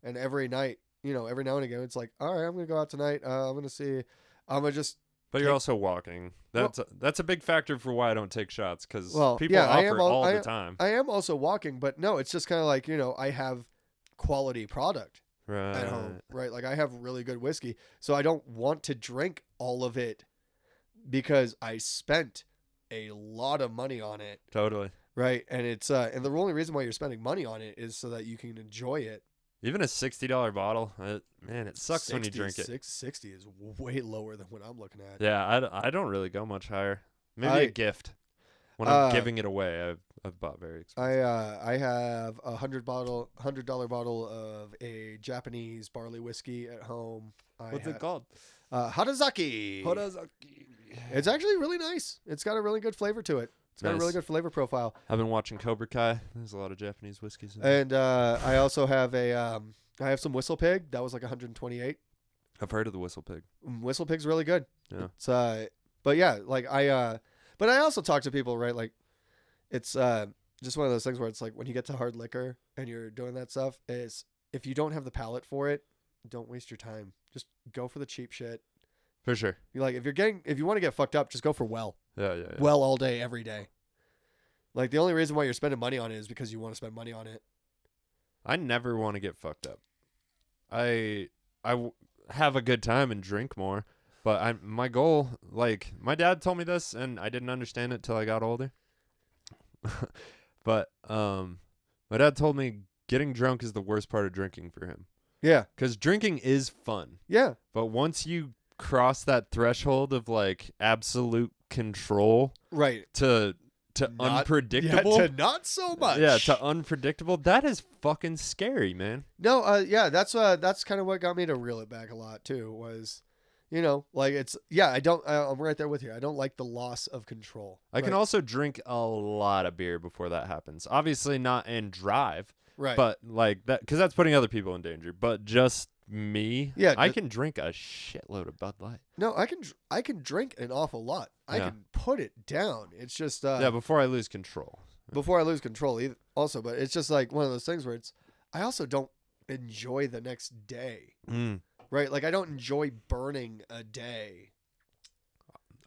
and every night, every now and again, it's like, all right, I'm gonna go out tonight. I'm gonna see. I'm gonna just. But you're also walking. That's a big factor for why I don't take shots, because people yeah, offer it all the time. I am also walking, but no, it's just kind of like I have quality product at home, right? Like I have really good whiskey, so I don't want to drink all of it because I spent a lot of money on it. Totally. Right, and it's and the only reason why you're spending money on it is so that you can enjoy it. Even a $60 bottle, man, it sucks when you drink it. 660 is way lower than what I'm looking at. Yeah, I don't really go much higher. Maybe a gift. When I'm giving it away, I've bought very expensive. I have a $100 bottle of a Japanese barley whiskey at home. What's it called? Harazaki. It's actually really nice. It's got a really good flavor to it. It's got a really good flavor profile. I've been watching Cobra Kai. There's a lot of Japanese whiskeys in And I also have I have some Whistle Pig. That was like 128. I've heard of the Whistle Pig. Whistle Pig's really good. Yeah. It's but yeah, like but I also talk to people, right? Like it's just one of those things where it's like when you get to hard liquor and you're doing that stuff, is if you don't have the palate for it, don't waste your time. Just go for the cheap shit. For sure. You're like, if you want to get fucked up, just go for well. Yeah. Well all day, every day. Like the only reason why you're spending money on it is because you want to spend money on it. I never want to get fucked up. I have a good time and drink more, but my goal, like my dad told me this and I didn't understand it till I got older. But my dad told me getting drunk is the worst part of drinking for him. Yeah. Cuz drinking is fun. Yeah. But once you cross that threshold of like absolute control, right, to unpredictable, to not so much, to unpredictable, that is fucking scary, man. No, that's kind of what got me to reel it back a lot too, was like I'm right there with you. I don't like the loss of control. I can also drink a lot of beer before that happens, obviously not and drive, right, but like that, because that's putting other people in danger. But just me, I can drink a shitload of Bud Light. No, I can drink an awful lot. I can put it down. It's just before I lose control. Before I lose control, also. But it's just like one of those things where I also don't enjoy the next day. Right, like I don't enjoy burning a day.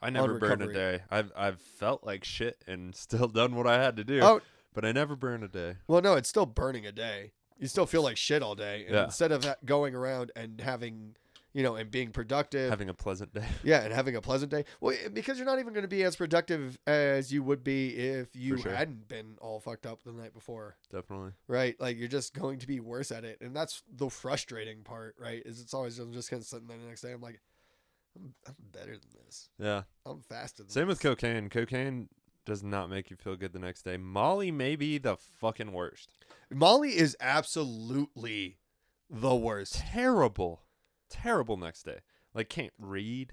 I never burn a day. I've felt like shit and still done what I had to do. But I never burn a day. Well, no, it's still burning a day. You still feel like shit all day. And instead of going around and having, and being productive. Having a pleasant day. Yeah, and having a pleasant day. Well, because you're not even going to be as productive as you would be if you hadn't been all fucked up the night before. Definitely. Right? Like, you're just going to be worse at it. And that's the frustrating part, right? Is it's always just kind of sitting there the next day. I'm like, I'm better than this. Yeah. I'm faster than Same with cocaine. Cocaine does not make you feel good the next day. Molly may be the fucking worst. Molly is absolutely the worst. Terrible next day. Like, can't read,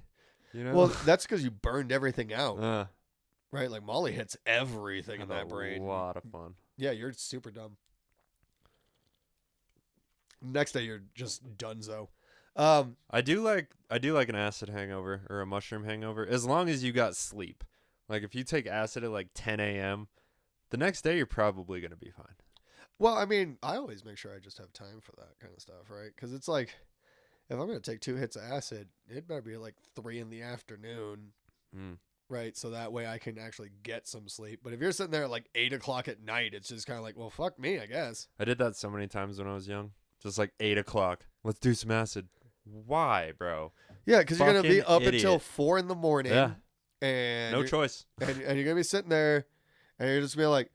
Well, that's because you burned everything out. Right? Like, Molly hits everything in that brain. A lot of fun. Yeah, you're super dumb. Next day, you're just donezo. I do like an acid hangover or a mushroom hangover, as long as you got sleep. Like, if you take acid at like 10 a.m., the next day you're probably going to be fine. Well, I mean, I always make sure I just have time for that kind of stuff, right? Because it's like, if I'm going to take 2 hits of acid, it better be like 3 in the afternoon, right? So that way I can actually get some sleep. But if you're sitting there at like 8 o'clock at night, it's just kind of like, well, fuck me, I guess. I did that so many times when I was young. Just like 8 o'clock. Let's do some acid. Why, bro? Yeah, because you're going to be up idiot. Until 4 in the morning. Yeah. And no choice. And you're going to be sitting there and you're just going to be like,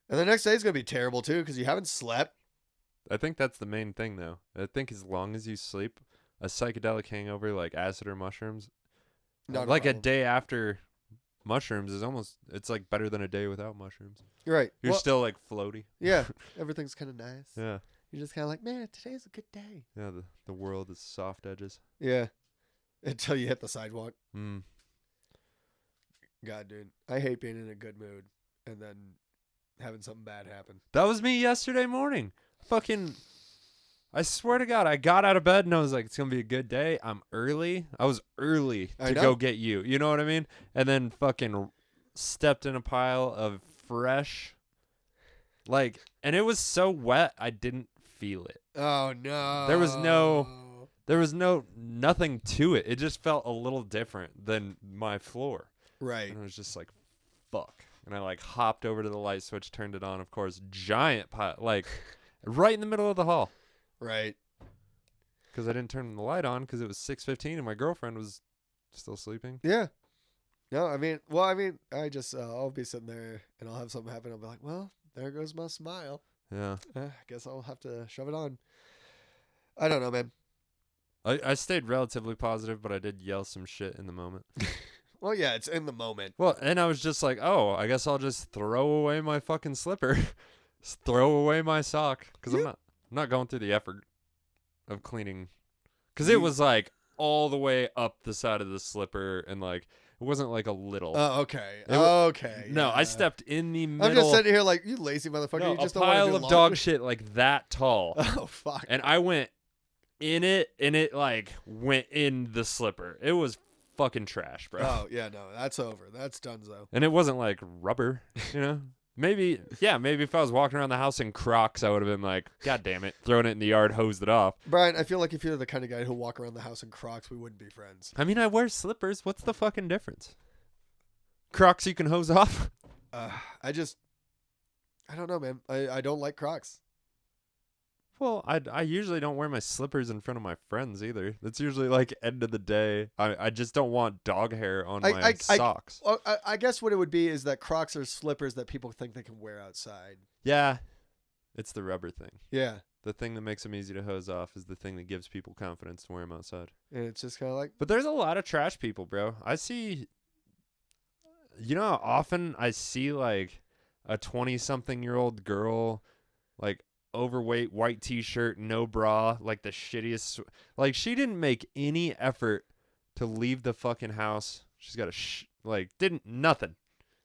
and the next day is going to be terrible too because you haven't slept. I think that's the main thing, though. I think as long as you sleep, a psychedelic hangover like acid or mushrooms, like a day after mushrooms it's like better than a day without mushrooms. Right. You're still like floaty. Yeah. Everything's kind of nice. Yeah. You're just kind of like, man, today's a good day. Yeah. The world is soft edges. Yeah. Until you hit the sidewalk. Mm. God, dude. I hate being in a good mood and then having something bad happen. That was me yesterday morning. Fucking I swear to God, I got out of bed and I was like, it's going to be a good day. I'm early. I was early to go get you. You know what I mean? And then fucking stepped in a pile of fresh, like, and it was so wet, I didn't feel it. Oh, no. There was nothing to it. It just felt a little different than my floor. Right. And I was just like, fuck. And I like hopped over to the light switch, turned it on. Of course, giant pile, like right in the middle of the hall. Right. Because I didn't turn the light on because it was 6:15 and my girlfriend was still sleeping. Yeah. No, I mean, I just, I'll be sitting there and I'll have something happen. I'll be like, well, there goes my smile. Yeah. I guess I'll have to shove it on. I don't know, man. I stayed relatively positive, but I did yell some shit in the moment. Well, yeah, it's in the moment. Well, and I was just like, oh, I guess I'll just throw away my fucking slipper. Just throw away my sock. Because I'm not going through the effort of cleaning. Because it was like all the way up the side of the slipper and like, it wasn't like a little. Oh, okay. Okay. No, yeah. I stepped in the middle. I'm just sitting here like, you lazy motherfucker. No, You just a don't want to pile do of laundry. dog shit like that tall. Oh, fuck. And I went in it, and it like went in the slipper. It was fucking trash, bro. Oh, yeah, no, that's over. That's done, though. And it wasn't like rubber, you know? Maybe if I was walking around the house in Crocs, I would have been like, God damn it, throwing it in the yard, hosed it off. Brian, I feel like if you're the kind of guy who walk around the house in Crocs, we wouldn't be friends. I mean, I wear slippers. What's the fucking difference? Crocs you can hose off? I don't know, man. I don't like Crocs. Well, I usually don't wear my slippers in front of my friends either. That's usually like end of the day. I just don't want dog hair on my socks. Well, I guess what it would be is that Crocs are slippers that people think they can wear outside. Yeah, it's the rubber thing. Yeah. The thing that makes them easy to hose off is the thing that gives people confidence to wear them outside. And it's just kind of like. But there's a lot of trash people, bro. I see. You know how often I see like a 20-something-year-old girl, like overweight, white t-shirt, no bra, like the shittiest. Like she didn't make any effort to leave the fucking house. She's got nothing,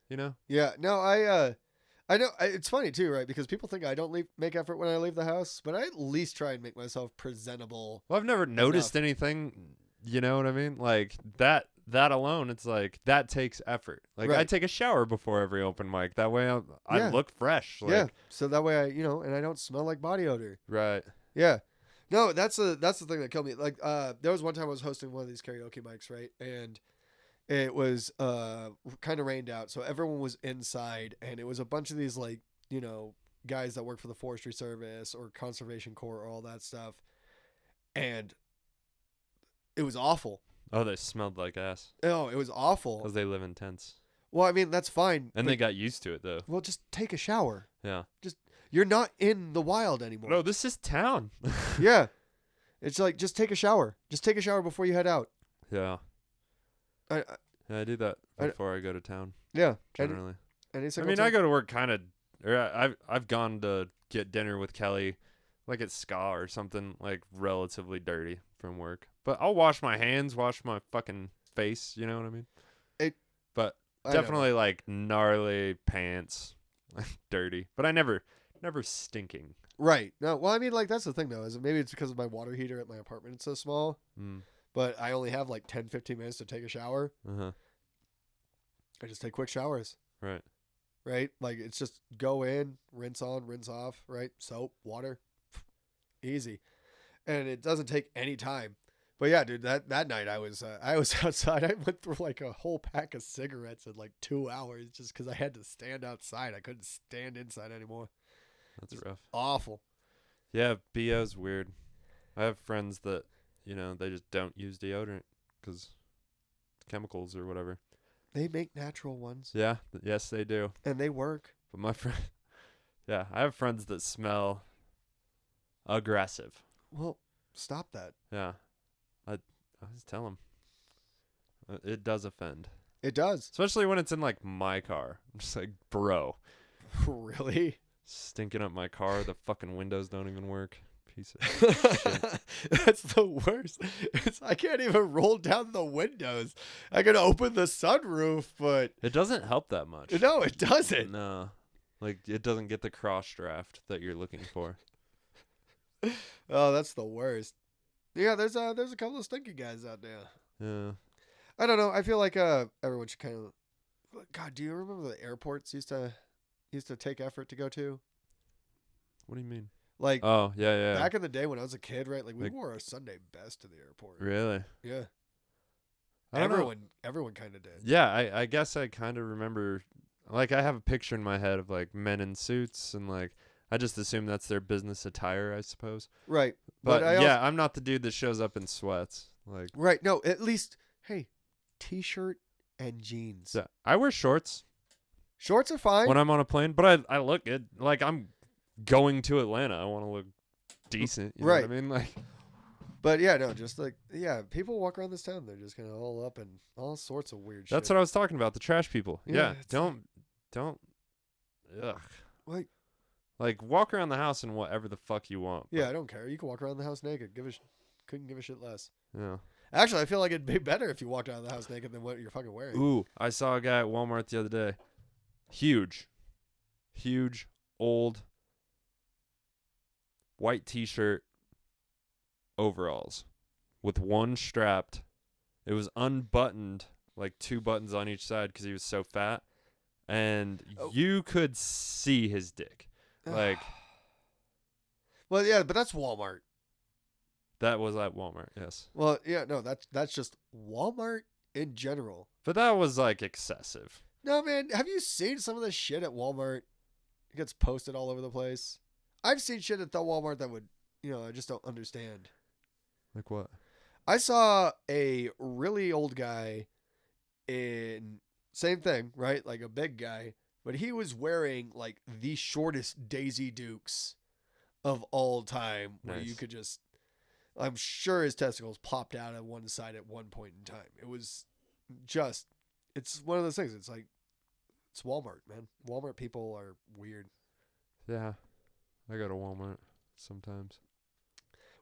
you know? Yeah. No, I know it's funny too, right? Because people think I don't make effort when I leave the house, but I at least try and make myself presentable. Well, I've never noticed anything. You know what I mean? Like that alone, it's like that takes effort. Like Right. I take a shower before every open mic. That way I look fresh. Like, Yeah. So that way and I don't smell like body odor. Right. Yeah. No, that's the thing that killed me. Like, there was one time I was hosting one of these karaoke mics, right? And it was kind of rained out, so everyone was inside, and it was a bunch of these like, guys that work for the Forestry Service or Conservation Corps or all that stuff. And it was awful. Oh, they smelled like ass. Oh, it was awful. Because they live in tents. Well, I mean, that's fine. And they got used to it, though. Well, just take a shower. Yeah. You're not in the wild anymore. No, this is town. Yeah. It's like, just take a shower. Just take a shower before you head out. Yeah. I do that before I go to town. Yeah. Generally. Any I mean, I go to work kind of, or I've gone to get dinner with Kelly, like at Ska or something, like relatively dirty from work. But I'll wash my hands, wash my fucking face. You know what I mean? But definitely like gnarly pants, dirty. But I never stinking. Right. No. Well, I mean, like that's the thing though. Is maybe it's because of my water heater at my apartment. It's so small. But I only have like 10, 15 minutes to take a shower. I just take quick showers. Right. Right. Like it's just go in, rinse on, rinse off. Right. Soap, water, easy, and it doesn't take any time. But yeah, dude, that night I was outside. I went through like a whole pack of cigarettes in like 2 hours just because I had to stand outside. I couldn't stand inside anymore. That's rough. Awful. Yeah, BO's weird. I have friends that, they just don't use deodorant because chemicals or whatever. They make natural ones. Yeah. Yes, they do. And they work. But my friend, yeah, I have friends that smell aggressive. Well, stop that. Yeah. I just tell them. It does offend. It does. Especially when it's in like my car. I'm just like, bro. Really? Stinking up my car. The fucking windows don't even work. Piece of shit. That's the worst. I can't even roll down the windows. I can open the sunroof, but it doesn't help that much. No, it doesn't. No. Like it doesn't get the cross draft that you're looking for. Oh, that's the worst. Yeah, there's a couple of stinky guys out there. Yeah. I don't know. I feel like everyone should kind of. God, do you remember the airports used to take effort to go to? What do you mean? Like Oh, yeah. back in the day when I was a kid, right? Like we Like- wore our Sunday best to the airport. Really? Yeah. I don't know. Everyone kind of did. Yeah, I guess I kind of remember. Like, I have a picture in my head of like men in suits, and like I just assume that's their business attire, I suppose. Right. But I yeah, I'm not the dude that shows up in sweats. Like, right. No, at least hey, t-shirt and jeans. yeah, I wear shorts Shorts are fine. when I'm on a plane, but I look good. Like, I'm going to Atlanta. I want to look decent. You know Right. what I mean? Like, But yeah, no, just like people walk around this town, they're just kind of all up in all sorts of weird shit. that's what I was talking about. The trash people. Yeah, Yeah. it's Don't. Ugh. Like, Like, walk around the house in whatever the fuck you want. yeah, I don't care. You can walk around the house naked. Couldn't give a shit less. Yeah. Actually, I feel like it'd be better if you walked out of the house naked than what you're fucking wearing. Ooh, I saw a guy at Walmart the other day. Huge, old, white t-shirt, overalls, with one strapped. It was unbuttoned, like 2 buttons on each side because he was so fat. And you could see his dick. Like, well, yeah, but that's Walmart. that was at Walmart, yes. Well, yeah, no, that's just Walmart in general. But that was, like, excessive. No, man, have you seen some of the shit at Walmart? It gets posted all over the place. I've seen shit at the Walmart that would, I just don't understand. Like what? I saw a really old guy in same thing, right? Like a big guy, but he was wearing like the shortest Daisy Dukes of all time, where you Nice. could just, I'm sure his testicles popped out at one side at one point in time. It was just, it's one of those things. It's like, it's Walmart, man. Walmart people are weird. Yeah. I go to Walmart sometimes.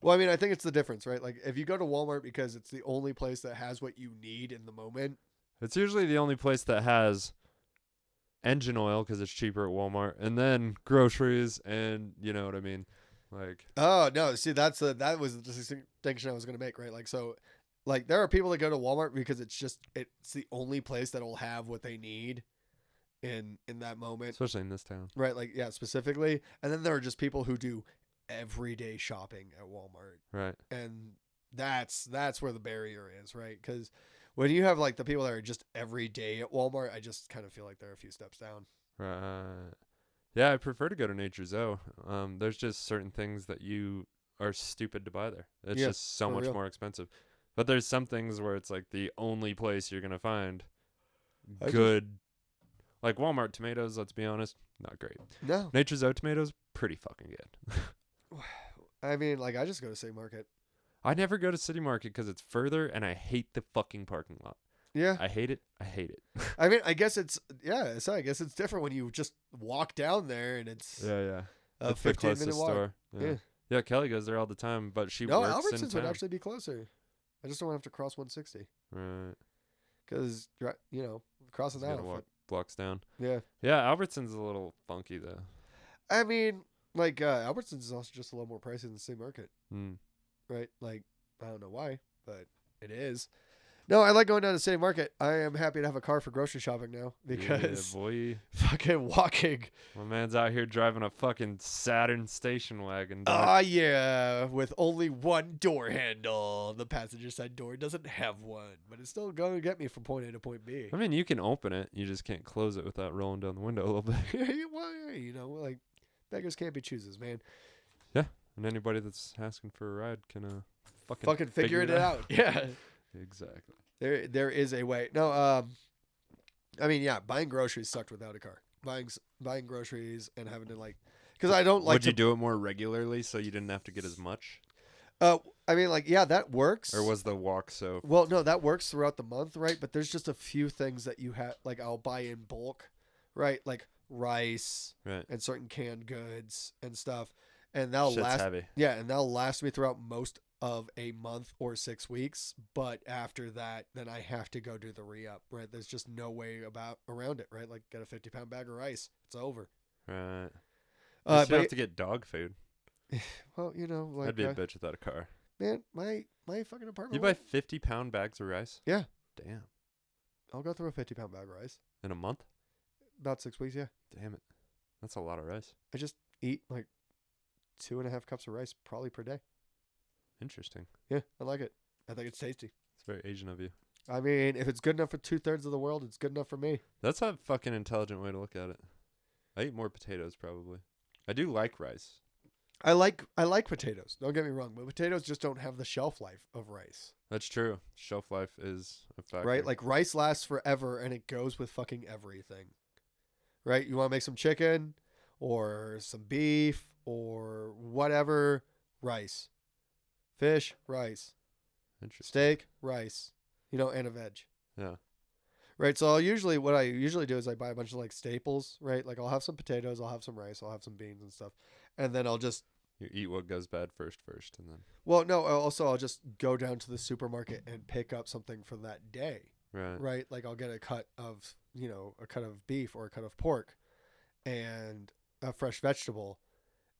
Well, I mean, I think it's the difference, right? Like, if you go to Walmart because it's the only place that has what you need in the moment. It's usually the only place that has engine oil because it's cheaper at Walmart, and then groceries, and you know what I mean. Like, Oh no, see, that was the distinction I was going to make, right? Like, so, like, there are people that go to Walmart because it's the only place that'll have what they need in that moment, especially in this town. right? Like, yeah, specifically, and then there are just people who do everyday shopping at Walmart. Right. And that's where the barrier is, right? Because when you have like the people that are just every day at Walmart, I just kind of feel like they're a few steps down. Right. Yeah, I prefer to go to Nature's Zoo. There's just certain things that you are stupid to buy there. It's Yeah, just so for much real. more expensive. But there's some things where it's like the only place you're gonna find good, like Walmart tomatoes. Let's be honest, not great. No, Nature's Zoo tomatoes, pretty fucking good. I mean, like, I just go to City Market. I never go to City Market because it's further, and I hate the fucking parking lot. Yeah, I hate it. I hate it. I mean, I guess it's I guess it's different when you just walk down there and it's yeah. a It's the 15-minute closest walk. store. Yeah. Yeah, Kelly goes there all the time, but she No, works Albertsons in would town. actually be closer. I just don't have to cross 160 Right. because crossing Just that. gotta walk blocks down. Yeah, Yeah, Albertsons a little funky though. I mean, like Albertsons is also just a little more pricey than the City Market. Hmm. Right? Like, I don't know why, but it is. No, I like going down to City Market. I am happy to have a car for grocery shopping now because Yeah, boy, fucking walking. my man's out here driving a fucking Saturn station wagon. dog. Ah, yeah, with only one door handle. The passenger side door doesn't have one, but it's still going to get me from point A to point B. I mean, you can open it, you just can't close it without rolling down the window a little bit. Well, like, beggars can't be choosers, man. And anybody that's asking for a ride can Fucking figure it out. Yeah. Exactly. There is a way. No, I mean, yeah, buying groceries sucked without a car. Buying groceries and having to because I don't like. Would you do it more regularly so you didn't have to get as much, I mean, like, yeah, that works. or was the walk so? Well, no, that works throughout the month, right? But there's just a few things that you have, like, I'll buy in bulk, right? Like rice Right. and certain canned goods and stuff, and that'll Shit's last. heavy. Yeah, and that'll last me throughout most of a month or 6 weeks. But after that, then I have to go do the re-up, right? There's just no way around it, right? Like, get a 50-pound bag of rice. It's over. Right. You But have to get dog food. Well, you know, like I'd be a bitch without a car. man, my fucking apartment. You buy 50-pound bags of rice? Yeah, Damn. I'll go through a 50-pound bag of rice. In a month? About 6 weeks. Yeah, Damn it. That's a lot of rice. I just eat like 2.5 cups of rice probably per day. Interesting. Yeah, I like it. I think it's tasty. It's very Asian of you. I mean, if it's good enough for 2/3 of the world, it's good enough for me. That's a fucking intelligent way to look at it. I eat more potatoes probably. I do like rice. I like potatoes. Don't get me wrong, but potatoes just don't have the shelf life of rice. That's true. Shelf life is a factor. Right? Like rice lasts forever and it goes with fucking everything. Right? You want to make some chicken or some beef or whatever, rice. Fish, rice. Interesting. Steak, rice. You know, and a veg. Yeah. Right? So what I usually do is I buy a bunch of like staples, right? Like I'll have some potatoes, I'll have some rice, I'll have some beans and stuff. And then I'll just You eat what goes bad first, and then. well, no, also I'll just go down to the supermarket and pick up something for that day. Right. Right? Like I'll get a cut of beef or a cut of pork and a fresh vegetable,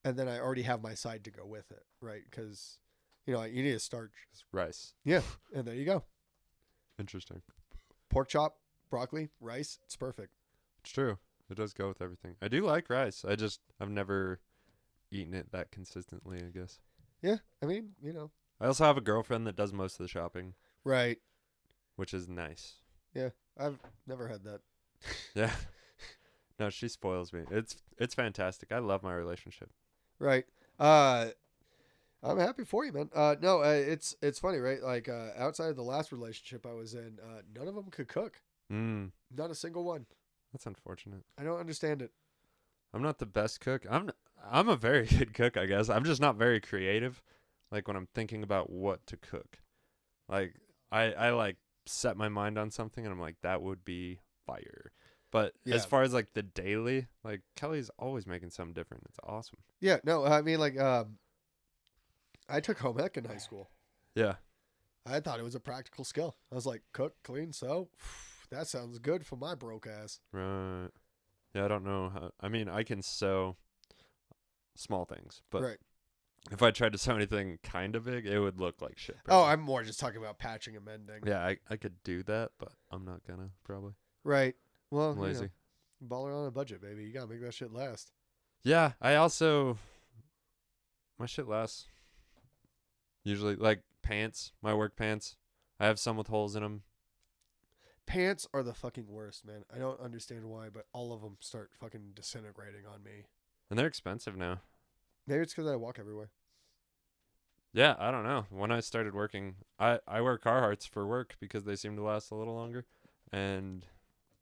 and then I already have my side to go with it, right? Because, you need a starch. It's rice. Yeah, and there you go. Interesting. Pork chop, broccoli, rice, it's perfect. It's true. It does go with everything. I do like rice. I've never eaten it that consistently, I guess. Yeah, I mean, I also have a girlfriend that does most of the shopping, right. which is nice. Yeah, I've never had that. Yeah. No, she spoils me. It's fantastic. I love my relationship. Right. I'm happy for you, man. No, it's funny, right? Like, outside of the last relationship I was in, none of them could cook. Not a single one. That's unfortunate. I don't understand it. I'm not the best cook. I'm a very good cook, I guess. I'm just not very creative. Like when I'm thinking about what to cook. Like I like set my mind on something and I'm like, that would be fire. But as far as like the daily, like Kelly's always making something different. It's awesome. Yeah, no, I mean, like, I took home ec in high school. Yeah. I thought it was a practical skill. I was like, cook, clean, sew. That sounds good for my broke ass. Right. Yeah, I don't know how. I mean, I can sew small things, but right. if I tried to sew anything kind of big, it would look like shit. Oh, I'm more just talking about patching and mending. Yeah, I could do that, but I'm not gonna probably. Right. Well, I'm lazy. Baller on a budget, baby. You gotta make that shit last. Yeah, I also my shit lasts. Usually, like pants, my work pants. I have some with holes in them. Pants are the fucking worst, man. I don't understand why, but all of them start fucking disintegrating on me. And they're expensive now. Maybe it's because I walk everywhere. Yeah, I don't know. When I started working, I wear Carhartts for work because they seem to last a little longer. And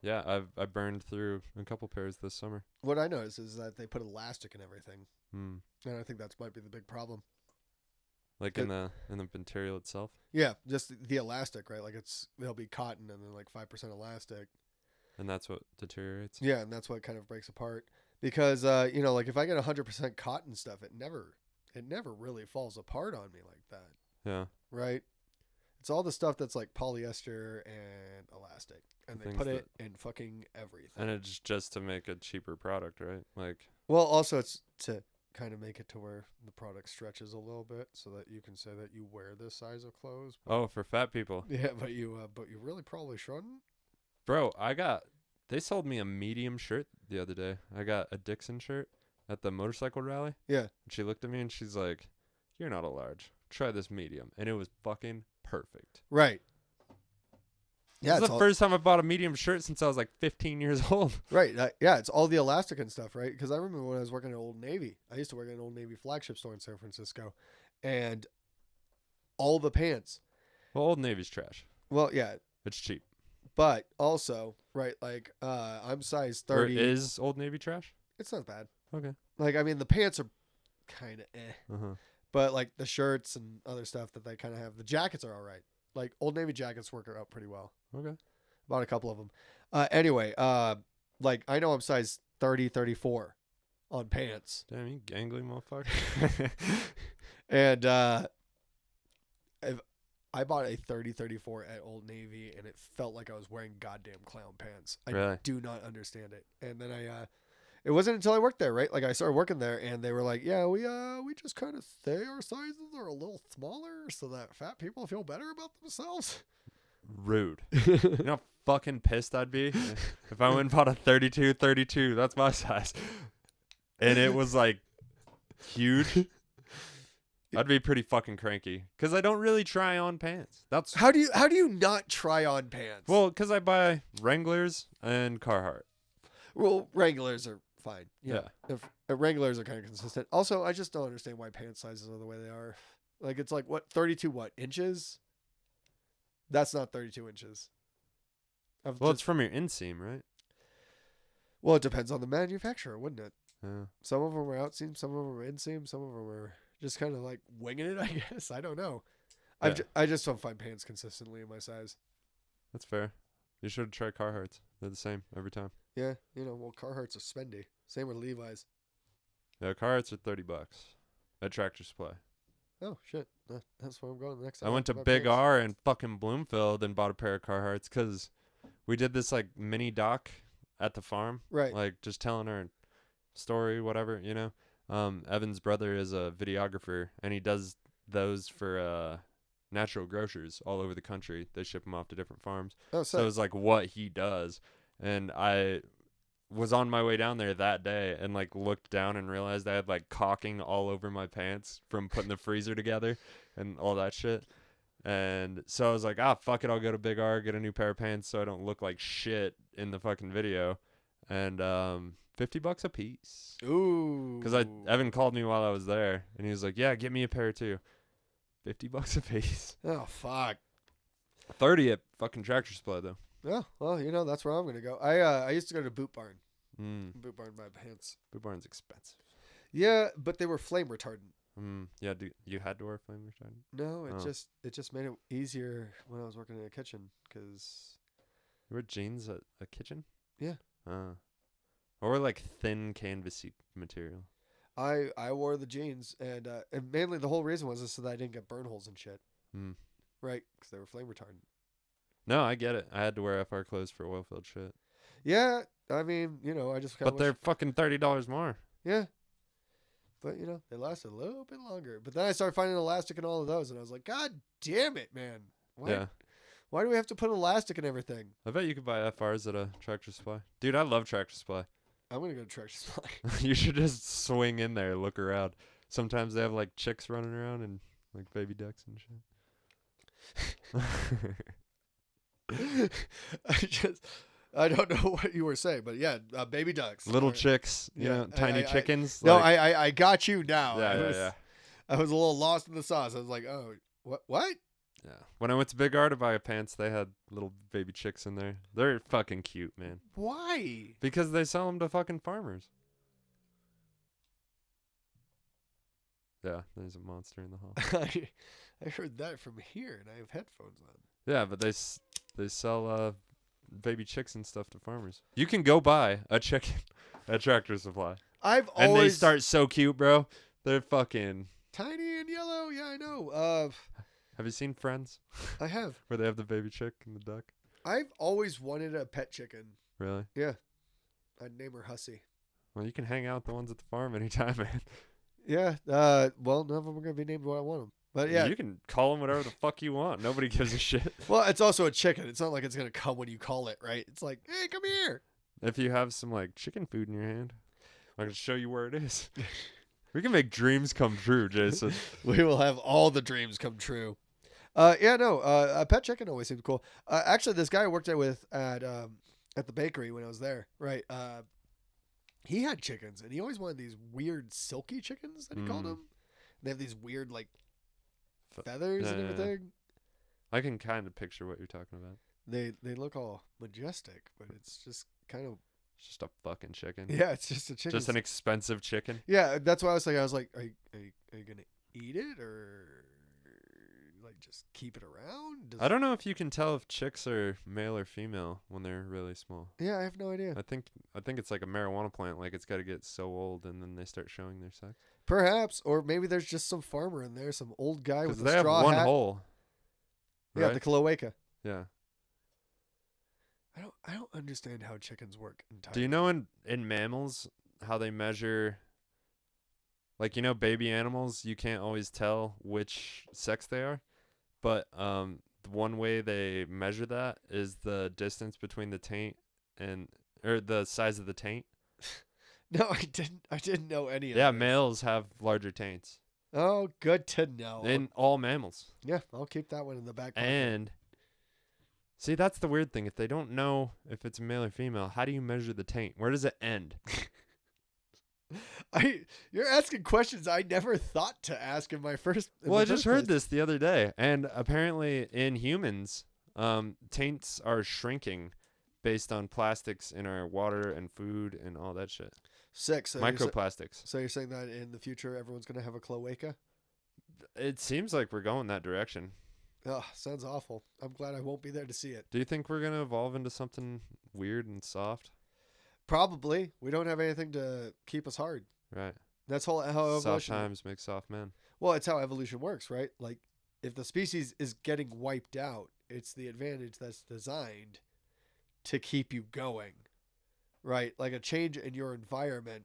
yeah, I burned through a couple pairs this summer. What I noticed is that they put elastic in everything. And I think that might be the big problem. Like in the material itself. Yeah, just the elastic, right? Like they'll be cotton and then like 5% elastic. And that's what deteriorates. Yeah, and that's what kind of breaks apart. Because like if I get 100% cotton stuff, it never really falls apart on me like that. Yeah. Right? It's all the stuff that's like polyester and elastic. And they put it in fucking everything. And it's just to make a cheaper product, right? Like. Well, also it's to kind of make it to where the product stretches a little bit so that you can say that you wear this size of clothes. Oh, for fat people. Yeah, but you really probably shouldn't. Bro, they sold me a medium shirt the other day. I got a Dixon shirt at the motorcycle rally. Yeah. And she looked at me and she's like, "You're not a large. Try this medium." And it was fucking perfect. Right. Yeah, it's the first time I bought a medium shirt since I was like 15 years old. Right. Yeah, it's all the elastic and stuff, right? Because I remember when I was working at Old Navy. I used to work at an Old Navy flagship store in San Francisco. And all the pants. Well, Old Navy's trash. Well, yeah. It's cheap. But also, right, like I'm size 30. Or is Old Navy trash? It's not bad. Okay. Like, I mean, the pants are kind of Uh-huh. But like the shirts and other stuff that they kind of have. The jackets are all right. Like Old Navy jackets work out pretty well. Okay. Bought a couple of them. Anyway, like I know I'm size 30, 34 on pants. Damn, you gangly motherfucker. And I bought a 30, 34 at Old Navy, and it felt like I was wearing goddamn clown pants. I Really? do not understand it. And then it It wasn't until I worked there, right? Like I started working there, and they were like, "Yeah, we just kind of say our sizes are a little smaller so that fat people feel better about themselves." Rude. You know how fucking pissed I'd be if I went and bought a 32. That's my size. And it was like huge. I'd be pretty fucking cranky because I don't really try on pants. That's How do you not try on pants? well, because I buy Wranglers and Carhartt. Well, Wranglers are fine. Yeah. If, Wranglers are kind of consistent. Also, I just don't understand why pant sizes are the way they are. Like it's like what 32 inches? That's not 32 inches. Well, it's from your inseam, right? Well, it depends on the manufacturer, wouldn't it? Yeah. Some of them are outseam, some of them are inseam, some of them are just kind of like winging it, I guess. I don't know. Yeah. I just don't find pants consistently in my size. That's fair. You should try Carhartts. They're the same every time. Yeah, well, Carhartt's are spendy. Same with Levi's. Yeah, Carhartts are $30 at Tractor Supply. Oh, shit. That's where I'm going next time. I went to Buy Big pants. R in fucking Bloomfield and bought a pair of Carhartts because we did this like mini doc at the farm. Right. Like just telling our story, whatever, Evan's brother is a videographer and he does those for natural grocers all over the country. They ship them off to different farms. Oh, So it's like what he does. And I was on my way down there that day and like looked down and realized I had like caulking all over my pants from putting the freezer together and all that shit. And so I was like, fuck it, I'll go to Big R, get a new pair of pants so I don't look like shit in the fucking video. And $50 a piece. Ooh. Because Evan called me while I was there and he was like, yeah, get me a pair too. $50 a piece. Oh, fuck. 30 at fucking Tractor Supply though. Yeah, well, that's where I'm gonna go. I used to go to Boot Barn. Boot Barn buy pants. Boot Barn's expensive. Yeah, but they were flame retardant. Yeah, you had to wear flame retardant? No, it Oh. just made it easier when I was working in a kitchen because You wear jeans at a kitchen? Yeah. Or like thin canvasy material. I wore the jeans and mainly the whole reason was so that I didn't get burn holes and shit. Right, because they were flame retardant. No, I get it. I had to wear FR clothes for oil field shit. Yeah, I mean, I just kind But they're fucking $30 more. Yeah. But, they lasted a little bit longer. But then I started finding elastic in all of those, and I was like, God damn it, man. Why do we have to put elastic in everything? I bet you could buy FRs at a Tractor Supply. Dude, I love Tractor Supply. I'm going to go to Tractor Supply. You should just swing in there, look around. Sometimes they have like chicks running around and like baby ducks and shit. I don't know what you were saying, but yeah, baby ducks. Little Or- chicks, Yeah, tiny chickens. No, like- I got you now. Yeah. I was a little lost in the sauce. I was like, oh, what? Yeah. When I went to Big R to buy pants, they had little baby chicks in there. They're fucking cute, man. Why? Because they sell them to fucking farmers. Yeah, there's a monster in the hall. I heard that from here, and I have headphones on. Yeah, but they sell baby chicks and stuff to farmers. You can go buy a chicken at Tractor Supply. I've And always they start so cute, bro. They're fucking... tiny and yellow. Yeah, I know. Have you seen Friends? I have. Where they have the baby chick and the duck? I've always wanted a pet chicken. Really? Yeah. I'd name her Hussy. Well, you can hang out with the ones at the farm anytime, man. Yeah. Well, none of them are gonna be named what I want them. But yeah. You can call them whatever the fuck you want. Nobody gives a shit. Well, it's also a chicken. It's not like it's gonna come when you call it, right? It's like, hey, come here. If you have some like chicken food in your hand, I can show you where it is. We can make dreams come true, Jason. We will have all the dreams come true. A pet chicken always seemed cool. Actually, this guy I worked with at the bakery when I was there, right? He had chickens, and he always wanted these weird silky chickens that he called them. They have these weird like feathers and everything. I can kind of picture what you're talking about. They look all majestic, but it's just kind of It's just a fucking chicken. yeah, it's just a chicken. Just an expensive chicken. Yeah, that's why I was like, are you gonna eat it or like just keep it around? I don't know if you can tell if chicks are male or female when they're really small. Yeah, I have no idea. I think it's like a marijuana plant. Like it's got to get so old and then they start showing their sex. Perhaps, or maybe there's just some farmer in there, some old guy with Because a they have straw one hat. hole. Yeah, Right? the cloaca. Yeah. I don't understand how chickens work entirely. Do you know in mammals how they measure, like, baby animals, you can't always tell which sex they are, but the one way they measure that is the distance between the taint or the size of the taint. No, I didn't know any of Yeah, this. males have larger taints Oh, good to know. in all mammals. Yeah, I'll keep that one in the back pocket. And see, that's the weird thing. If they don't know if it's male or female, how do you measure the taint? Where does it end? You're asking questions I never thought to ask in my first. Well, I just heard this the other day, and apparently in humans, taints are shrinking based on plastics in our water and food and all that shit. Sick. So Microplastics. So you're saying that in the future everyone's gonna have a cloaca? It seems like we're going that direction. Oh, sounds awful. I'm glad I won't be there to see it. Do you think we're gonna evolve into something weird and soft? Probably. We don't have anything to keep us hard. Right. That's how evolution. Soft times make soft men. Well, it's how evolution works, right? Like, if the species is getting wiped out, it's the advantage that's designed to keep you going, right? Like a change in your environment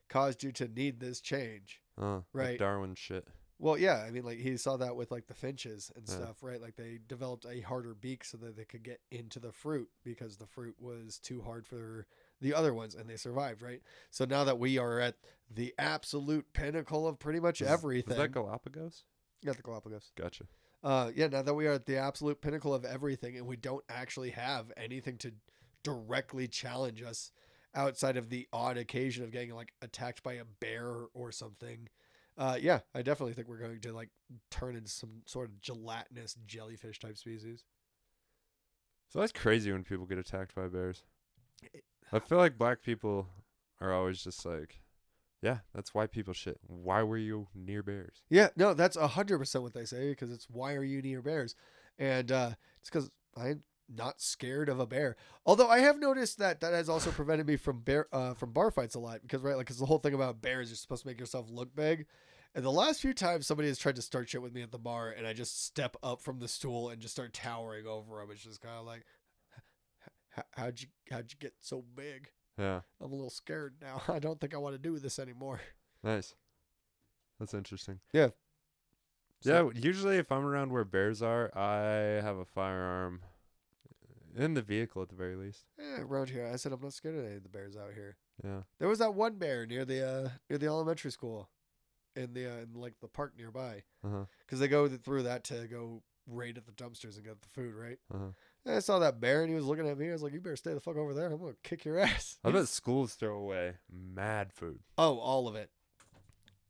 caused you to need this change, Like right? Darwin shit. Well, yeah, I mean, like he saw that with like the finches and Yeah. stuff, right? Like they developed a harder beak so that they could get into the fruit because the fruit was too hard for the other ones, and they survived, right? So now that we are at the absolute pinnacle of pretty much everything, Is that Galapagos? yeah, the Galapagos. Gotcha. Yeah, now that we are at the absolute pinnacle of everything, and we don't actually have anything to directly challenge us outside of the odd occasion of getting like attacked by a bear or something. Yeah, I definitely think we're going to like turn into some sort of gelatinous jellyfish type species. So that's crazy when people get attacked by bears. I feel like black people are always just like, yeah, that's white people shit. Why were you near bears? Yeah, no, that's 100% what they say, because it's why are you near bears? And it's because I'm not scared of a bear. Although I have noticed that has also prevented me from bar fights a lot, because right, like, cause the whole thing about bears, you're supposed to make yourself look big. And the last few times somebody has tried to start shit with me at the bar, and I just step up from the stool and just start towering over them, it's just kind of like, how'd you get so big? Yeah. I'm a little scared now. I don't think I want to do this anymore. Nice. That's interesting. Yeah. Yeah, usually if I'm around where bears are, I have a firearm in the vehicle at the very least. Yeah, around here, I said I'm not scared of any of the bears out here. Yeah. There was that one bear near the elementary school, in like the park nearby, Uh-huh. because they go through that to go raid at the dumpsters and get the food, right? Uh-huh. And I saw that bear, and he was looking at me. I was like, "You better stay the fuck over there. I'm gonna kick your ass." I bet schools throw away mad food. Oh, all of it.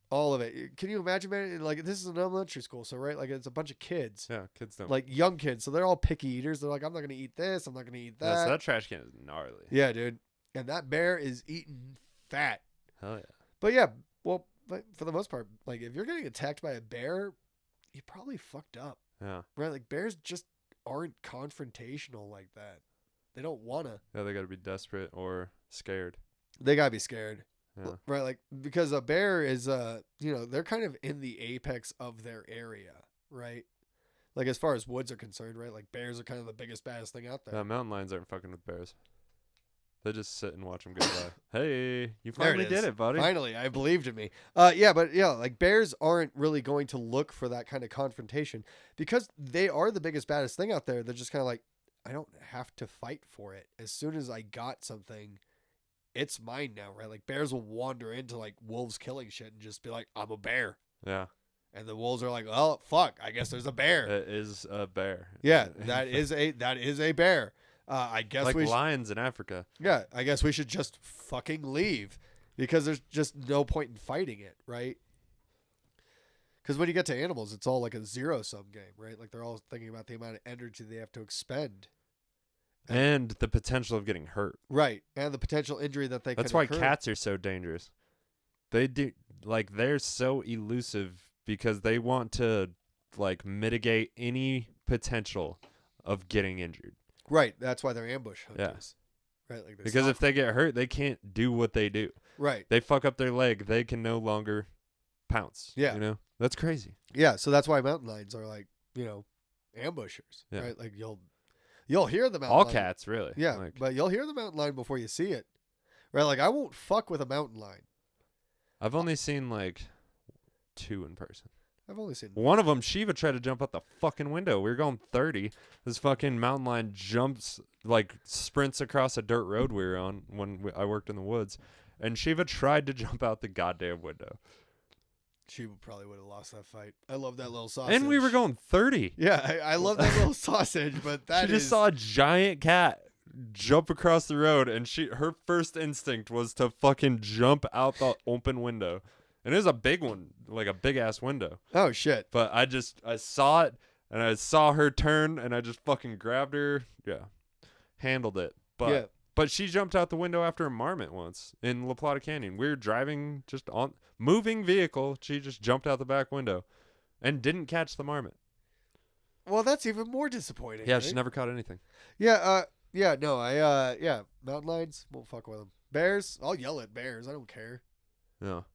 All of it. Can you imagine, man? Like, this is an elementary school, so right, like it's a bunch of kids, Yeah, kids don't. like young kids, so they're all picky eaters. They're like, "I'm not gonna eat this. I'm not gonna eat Yeah, so that." that trash can is gnarly. Yeah, dude. And that bear is eating fat. Hell yeah. But yeah, well, but for the most part, like if you're getting attacked by a bear, you probably fucked up, Yeah. right? Like bears just aren't confrontational like that. They don't wanna. Yeah, they got to be desperate or scared. They gotta be scared, Yeah. right? Like because a bear is, they're kind of in the apex of their area, right? Like as far as woods are concerned, right? Like bears are kind of the biggest, baddest thing out there. Yeah, mountain lions aren't fucking with bears. They just sit and watch them go by. Hey, you There finally did is. it, buddy. Finally, I believed in me. Yeah, but yeah, like bears aren't really going to look for that kind of confrontation because they are the biggest, baddest thing out there. They're just kind of like, I don't have to fight for it. As soon as I got something, it's mine now, right? Like bears will wander into like wolves killing shit and just be like, I'm a bear. Yeah. And the wolves are like, well, fuck, I guess there's a bear. It is a bear. Yeah, that is a bear. I guess like lions in Africa. Yeah, I guess we should just fucking leave because there's just no point in fighting it, right? Because when you get to animals, it's all like a zero-sum game, right? Like they're all thinking about the amount of energy they have to expend. And the potential of getting hurt. Right, and the potential injury that they That's can why incur. cats are so dangerous. They're so elusive because they want to like mitigate any potential of getting injured. Right, that's why they're ambush hunters. Right, like Because if they get hurt, they can't do what they do. right, They fuck up their leg, they can no longer pounce. Yeah. You know? That's crazy. yeah, so that's why mountain lions are like, ambushers. Yeah. Right, like you'll hear the mountain All lion. cats, really. Yeah, Like, but you'll hear the mountain lion before you see it. Right? Like, I won't fuck with a mountain lion. I've only seen like 2 in person. I've only seen One of them, Shiva tried to jump out the fucking window. We were going 30. This fucking mountain lion jumps, like sprints across a dirt road we were on when I worked in the woods. And Shiva tried to jump out the goddamn window. She probably would have lost that fight. I love that little sausage. And we were going 30. Yeah, I love that little sausage, but She just saw a giant cat jump across the road, and her first instinct was to fucking jump out the open window. And it was a big one, like a big ass window. Oh shit! But I saw it, and I saw her turn, and I just fucking grabbed her. Yeah, handled it. But she jumped out the window after a marmot once in La Plata Canyon. We were driving just on moving vehicle. She just jumped out the back window, and didn't catch the marmot. Well, that's even more disappointing. Yeah, right? she never caught anything. Yeah, mountain lions, won't fuck with them. Bears, I'll yell at bears. I don't care. No.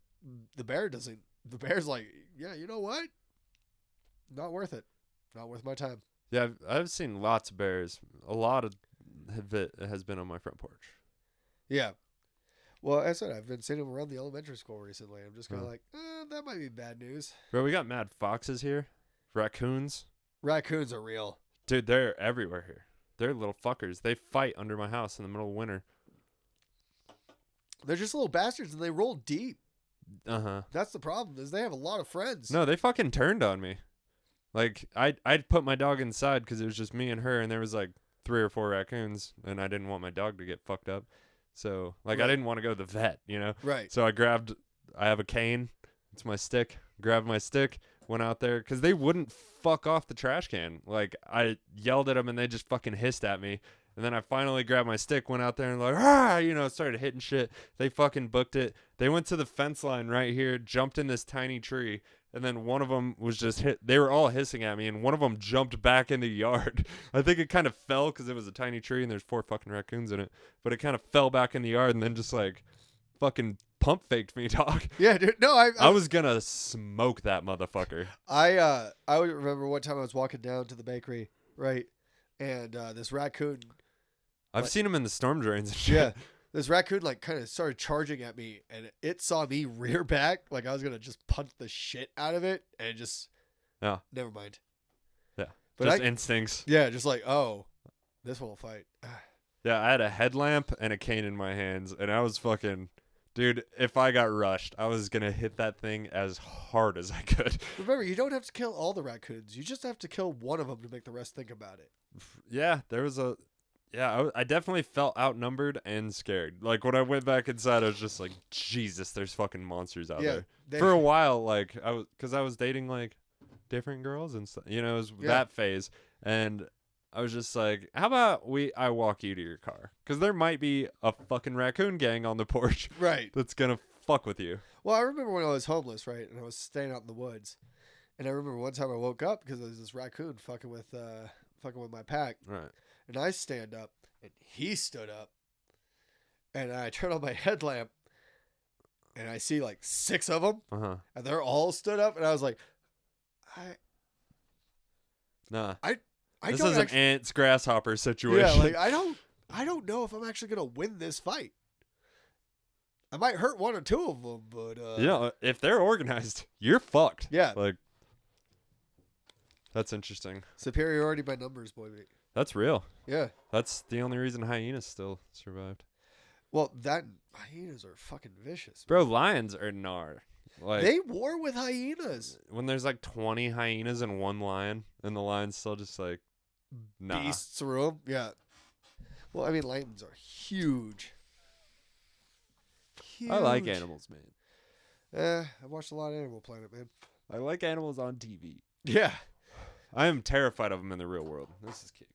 The bear doesn't. The bear's like, yeah, you know what? Not worth it. Not worth my time. Yeah, I've seen lots of bears. A lot of it has been on my front porch. Yeah. Well, as I said, I've been seeing them around the elementary school recently. I'm just kind of like, that might be bad news. Bro, we got mad foxes here. Raccoons. Raccoons are real. Dude, they're everywhere here. They're little fuckers. They fight under my house in the middle of winter. They're just little bastards, and they roll deep. Uh-huh. That's the problem, is they have a lot of friends. No, they fucking turned on me. Like, I'd put my dog inside because it was just me and her, and there was like 3 or 4 raccoons, and I didn't want my dog to get fucked up. So, like, I didn't want to go to the vet, you know? Right. So I have a cane. It's my stick. Grabbed my stick, went out there, because they wouldn't fuck off the trash can. Like, I yelled at them, and they just fucking hissed at me. And then I finally grabbed my stick, went out there, and like, started hitting shit. They fucking booked it. They went to the fence line right here, jumped in this tiny tree, and then one of them was just hit. They were all hissing at me, and one of them jumped back in the yard. I think it kind of fell because it was a tiny tree, and there's 4 fucking raccoons in it. But it kind of fell back in the yard, and then just like fucking pump faked me, dog. Yeah, dude. No, I was gonna smoke that motherfucker. I remember one time I was walking down to the bakery, right, and this raccoon. I've seen him in the storm drains and shit. Yeah, this raccoon like kind of started charging at me, and it saw me rear back, like I was gonna just punch the shit out of it, and just never mind. Yeah, but just instincts. Yeah, just like, oh, this won't fight. Yeah, I had a headlamp and a cane in my hands, and I was fucking, dude. If I got rushed, I was gonna hit that thing as hard as I could. Remember, you don't have to kill all the raccoons. You just have to kill one of them to make the rest think about it. Yeah, there was a. Yeah, I definitely felt outnumbered and scared. Like, when I went back inside, I was just like, Jesus, there's fucking monsters out there. For a while, like, because I was dating, like, different girls and stuff. You know, it was that phase. And I was just like, how about I walk you to your car? Because there might be a fucking raccoon gang on the porch. Right. That's going to fuck with you. Well, I remember when I was homeless, right? And I was staying out in the woods. And I remember one time I woke up because there was this raccoon fucking with my pack. Right. And I stand up, and he stood up, and I turn on my headlamp, and I see like 6 of them, and they're all stood up, and I was like, this is an ants grasshopper situation. Yeah, like I don't know if I'm actually gonna win this fight. I might hurt 1 or 2 of them, but if they're organized, you're fucked. Yeah, like that's interesting. Superiority by numbers, boy. That's real. Yeah. That's the only reason hyenas still survived. Well, hyenas are fucking vicious. Bro, lions are gnar. Like, they war with hyenas. When there's like 20 hyenas and 1 lion, and the lion's still just like, nah. Beasts through them. Yeah. Well, I mean, lions are huge. I like animals, man. I watched a lot of Animal Planet, man. I like animals on TV. Yeah. I am terrified of them in the real world. This is kicked.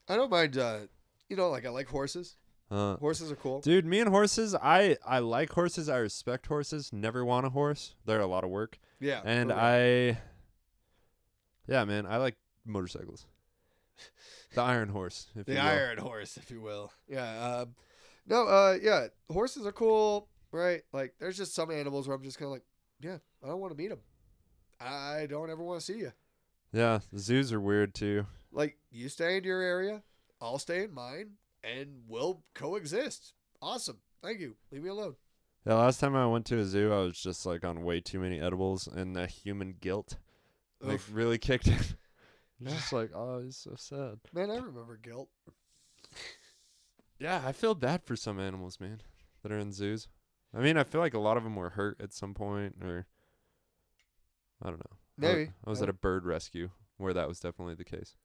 I don't mind, I like horses. Horses are cool. Dude, me and horses, I like horses. I respect horses. Never want a horse. They're a lot of work. Yeah. And man, I like motorcycles. The Iron Horse, if you will. The Iron Horse, if you will. Yeah. Horses are cool, right? Like, there's just some animals where I'm just kind of like, yeah, I don't want to meet them. I don't ever want to see you. Yeah, the zoos are weird too. Like, you stay in your area, I'll stay in mine, and we'll coexist. Awesome. Thank you. Leave me alone. Yeah, last time I went to a zoo, I was just like on way too many edibles, and the human guilt like Oof. really kicked in. Just like, oh, he's so sad. Man, I remember guilt. Yeah, I feel bad for some animals, man, that are in zoos. I mean, I feel like a lot of them were hurt at some point, or I don't know. Maybe. I was at a bird rescue where that was definitely the case.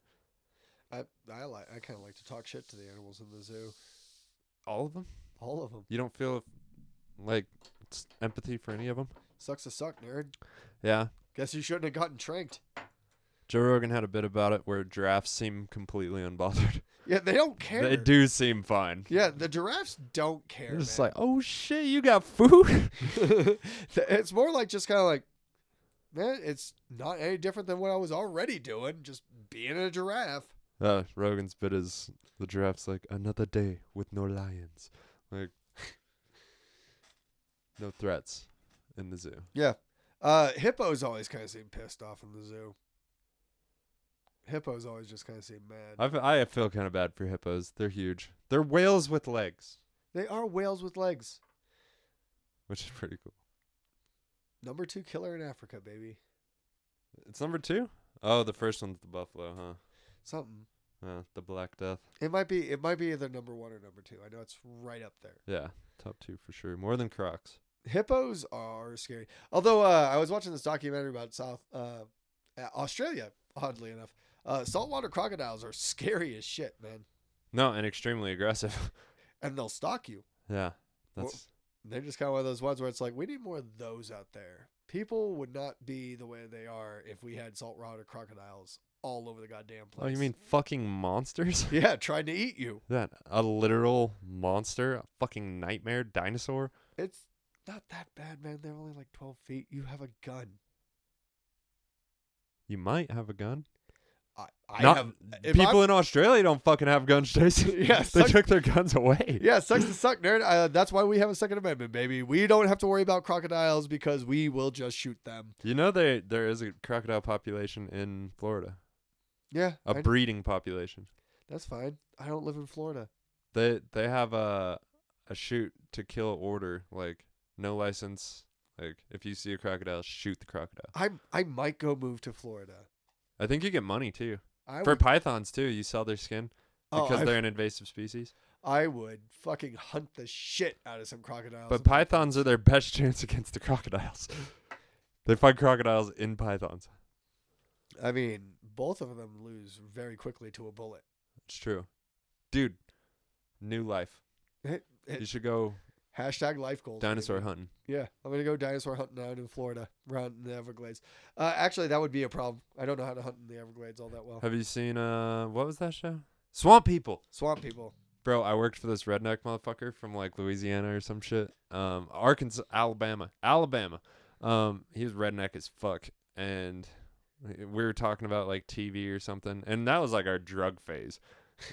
I kind of like to talk shit to the animals in the zoo. All of them? All of them. You don't feel like empathy for any of them? Sucks to suck, nerd. Yeah. Guess you shouldn't have gotten tranked. Joe Rogan had a bit about it where giraffes seem completely unbothered. Yeah, they don't care. They do seem fine. Yeah, the giraffes don't care. They're just man. like, oh shit, you got food? It's more like just kind of like, man, it's not any different than what I was already doing, just being a giraffe. Rogan's bit is the giraffe's like, another day with no lions. Like, no threats in the zoo. Yeah. Hippos always kind of seem pissed off in the zoo. Hippos always just kind of seem mad. I feel kind of bad for hippos. They're huge. They're whales with legs, They are whales with legs. which is pretty cool. Number 2 killer in Africa, baby. It's number 2? Oh, the first one's the buffalo, huh? Something. The Black Death. It might be either number 1 or number 2. I know it's right up there. Yeah, top 2 for sure. More than crocs. Hippos are scary. Although I was watching this documentary about Australia, oddly enough. Saltwater crocodiles are scary as shit, man. No, and extremely aggressive. And they'll stalk you. Yeah, that's They're just kind of one of those ones where it's like, we need more of those out there. People would not be the way they are if we had saltwater crocodiles all over the goddamn place. Oh, you mean fucking monsters? Yeah, trying to eat you. That a literal monster, a fucking nightmare dinosaur. It's not that bad, man. They're only like 12 feet. You have a gun. You might have a gun. I Not have people in Australia don't fucking have guns, Jason. Yeah, they took their guns away. Yeah, sucks to suck, nerd. That's why we have a Second Amendment, baby. We don't have to worry about crocodiles because we will just shoot them. You know there is a crocodile population in Florida. Yeah, A breeding population. That's fine. I don't live in Florida. They have a shoot to kill order, like no license. Like if you see a crocodile, shoot the crocodile. I might go move to Florida. I think you get money too. I For would, pythons too, you sell their skin because I- they're an invasive species. I would fucking hunt the shit out of some crocodiles. But pythons are their best chance against the crocodiles. They fight crocodiles in pythons. I mean, both of them lose very quickly to a bullet. It's true. Dude, new life. You should go Hashtag life goals. dinosaur baby. hunting. Yeah, I'm going to go dinosaur hunting out in Florida, around in the Everglades. Actually, that would be a problem. I don't know how to hunt in the Everglades all that well. Have you seen, what was that show? Swamp People. Swamp people. Bro, I worked for this redneck motherfucker from like Louisiana or some shit. Arkansas, Alabama. He was redneck as fuck. And we were talking about like TV or something. And that was like our drug phase.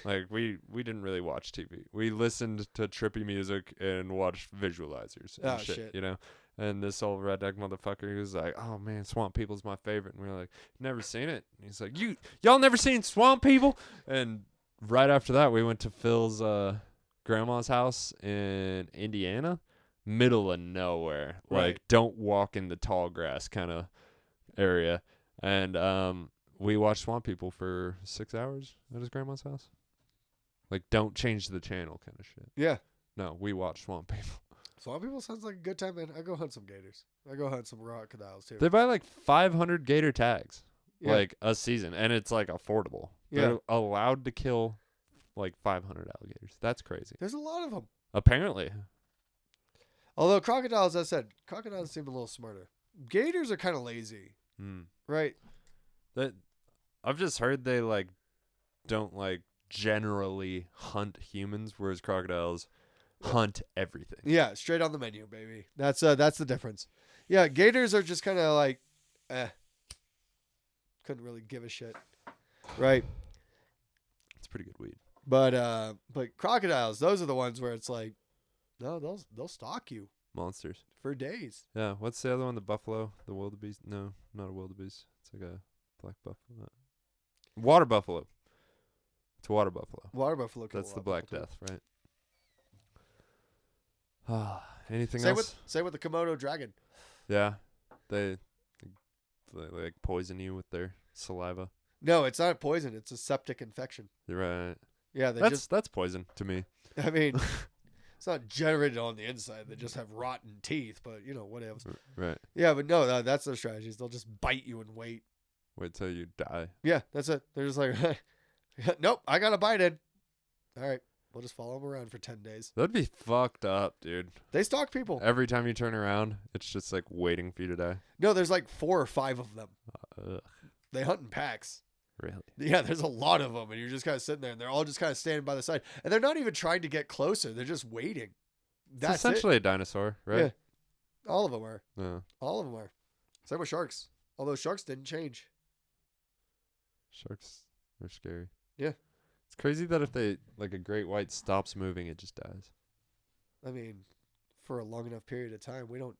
Like we didn't really watch TV. We listened to trippy music and watched visualizers and Shit. you know. And this old redneck motherfucker, he was like, "Oh man, Swamp People's my favorite." And we were like, "Never seen it." And he's like, "Y'all never seen Swamp People?" And right after that, we went to Phil's grandma's house in Indiana, middle of nowhere. Right. Like don't walk in the tall grass kind of area. And we watched Swamp People for 6 hours at his grandma's house. Like, don't change the channel kind of shit. Yeah. No, we watched Swamp People. Swamp people sounds like a good time, man. I go hunt some gators. I go hunt some crocodiles, too. They buy like 500 gator tags, Yeah. like a season, and it's like affordable. Yeah. They're allowed to kill like 500 alligators. That's crazy. There's a lot of them. Apparently. Although crocodiles, as I said, crocodiles seem a little smarter. Gators are kind of lazy, right? That I've just heard they like don't like generally hunt humans, whereas crocodiles hunt everything. Yeah, straight on the menu, baby. That's the difference. Yeah, gators are just kind of like, couldn't really give a shit, right? It's pretty good weed. But crocodiles, those are the ones where it's like, no, they'll stalk you Monsters. for days. Yeah. What's the other one? The buffalo? The wildebeest? No, not a wildebeest. It's like a black buffalo. Water buffalo. It's water buffalo. Water buffalo. kill That's a the lot Black of people, Death, right? Anything Same else? with the Komodo dragon. Yeah, they like poison you with their saliva. No, it's not poison. It's a septic infection. You're right. Yeah, That's poison to me. I mean, it's not generated on the inside. They just have rotten teeth, but whatever. Right. Yeah, but no, that's their strategies. They'll just bite you and wait. Wait till you die. Yeah, that's it. They're just like, nope, I got a bite in. All right, we'll just follow them around for 10 days. That'd be fucked up, dude. They stalk people. Every time you turn around, it's just like waiting for you to die. No, there's like 4 or 5 of them. Ugh, They hunt in packs. really? Yeah, there's a lot of them, and you're just kind of sitting there, and they're all just kind of standing by the side, and they're not even trying to get closer. They're just waiting. It's That's essentially a dinosaur, right? Yeah. All of them are. Yeah. All of them are. Same with sharks. Although sharks didn't change. Sharks are scary. Yeah. It's crazy that if they like a great white stops moving, it just dies. I mean, for a long enough period of time, we don't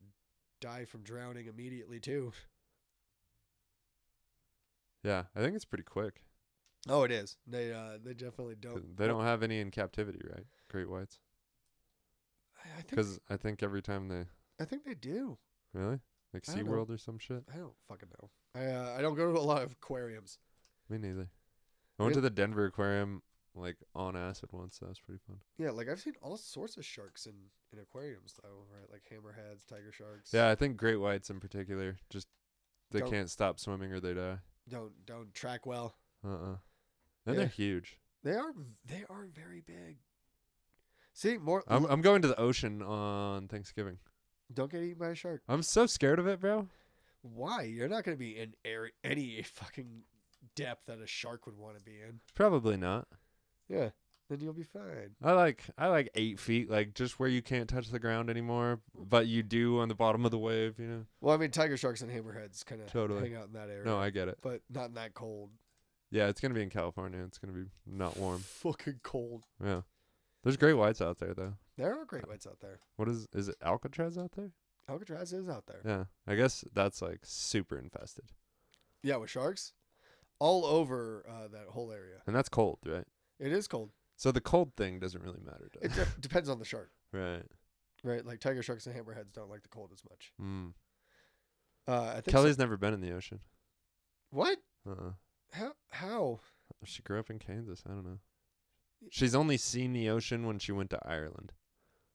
die from drowning immediately, too. Yeah, I think it's pretty quick. Oh, it is. They definitely 'Cause don't. They don't have any in captivity, right? Great whites. I think Because I think every time they they do. really like I don't know. SeaWorld or some shit. I don't fucking know. I don't go to a lot of aquariums. Me neither. I went to the Denver Aquarium like on acid once. That was pretty fun. Yeah, like I've seen all sorts of sharks in aquariums though, right? Like hammerheads, tiger sharks. Yeah, I think great whites in particular just they Don't- can't stop swimming or they die. Don't track well. And Yeah. they're huge. They are very big. See, more I'm going to the ocean on Thanksgiving. don't get eaten by a shark. I'm so scared of it, bro. Why? You're not going to be in any fucking depth that a shark would want to be in. Probably not. Yeah, then you'll be fine. I like 8 feet, like just where you can't touch the ground anymore, but you do on the bottom of the wave, you know. Well, I mean, tiger sharks and hammerheads kind of Totally. hang out in that area. No, I get it. but not in that cold. Yeah, it's gonna be in California. It's gonna be not warm. Fucking cold. Yeah. There's great whites out there though. There are great whites out there. What is it Alcatraz out there? Alcatraz is out there. Yeah. I guess that's like super infested. Yeah, with sharks, all over that whole area. And that's cold, right? It is cold. So the cold thing doesn't really matter, It does it? depends on the shark, Right. right? Like tiger sharks and hammerheads don't like the cold as much. Mm. I think Kelly's never been in the ocean. what? Uh-uh. How? She grew up in Kansas. I don't know. She's only seen the ocean when she went to Ireland.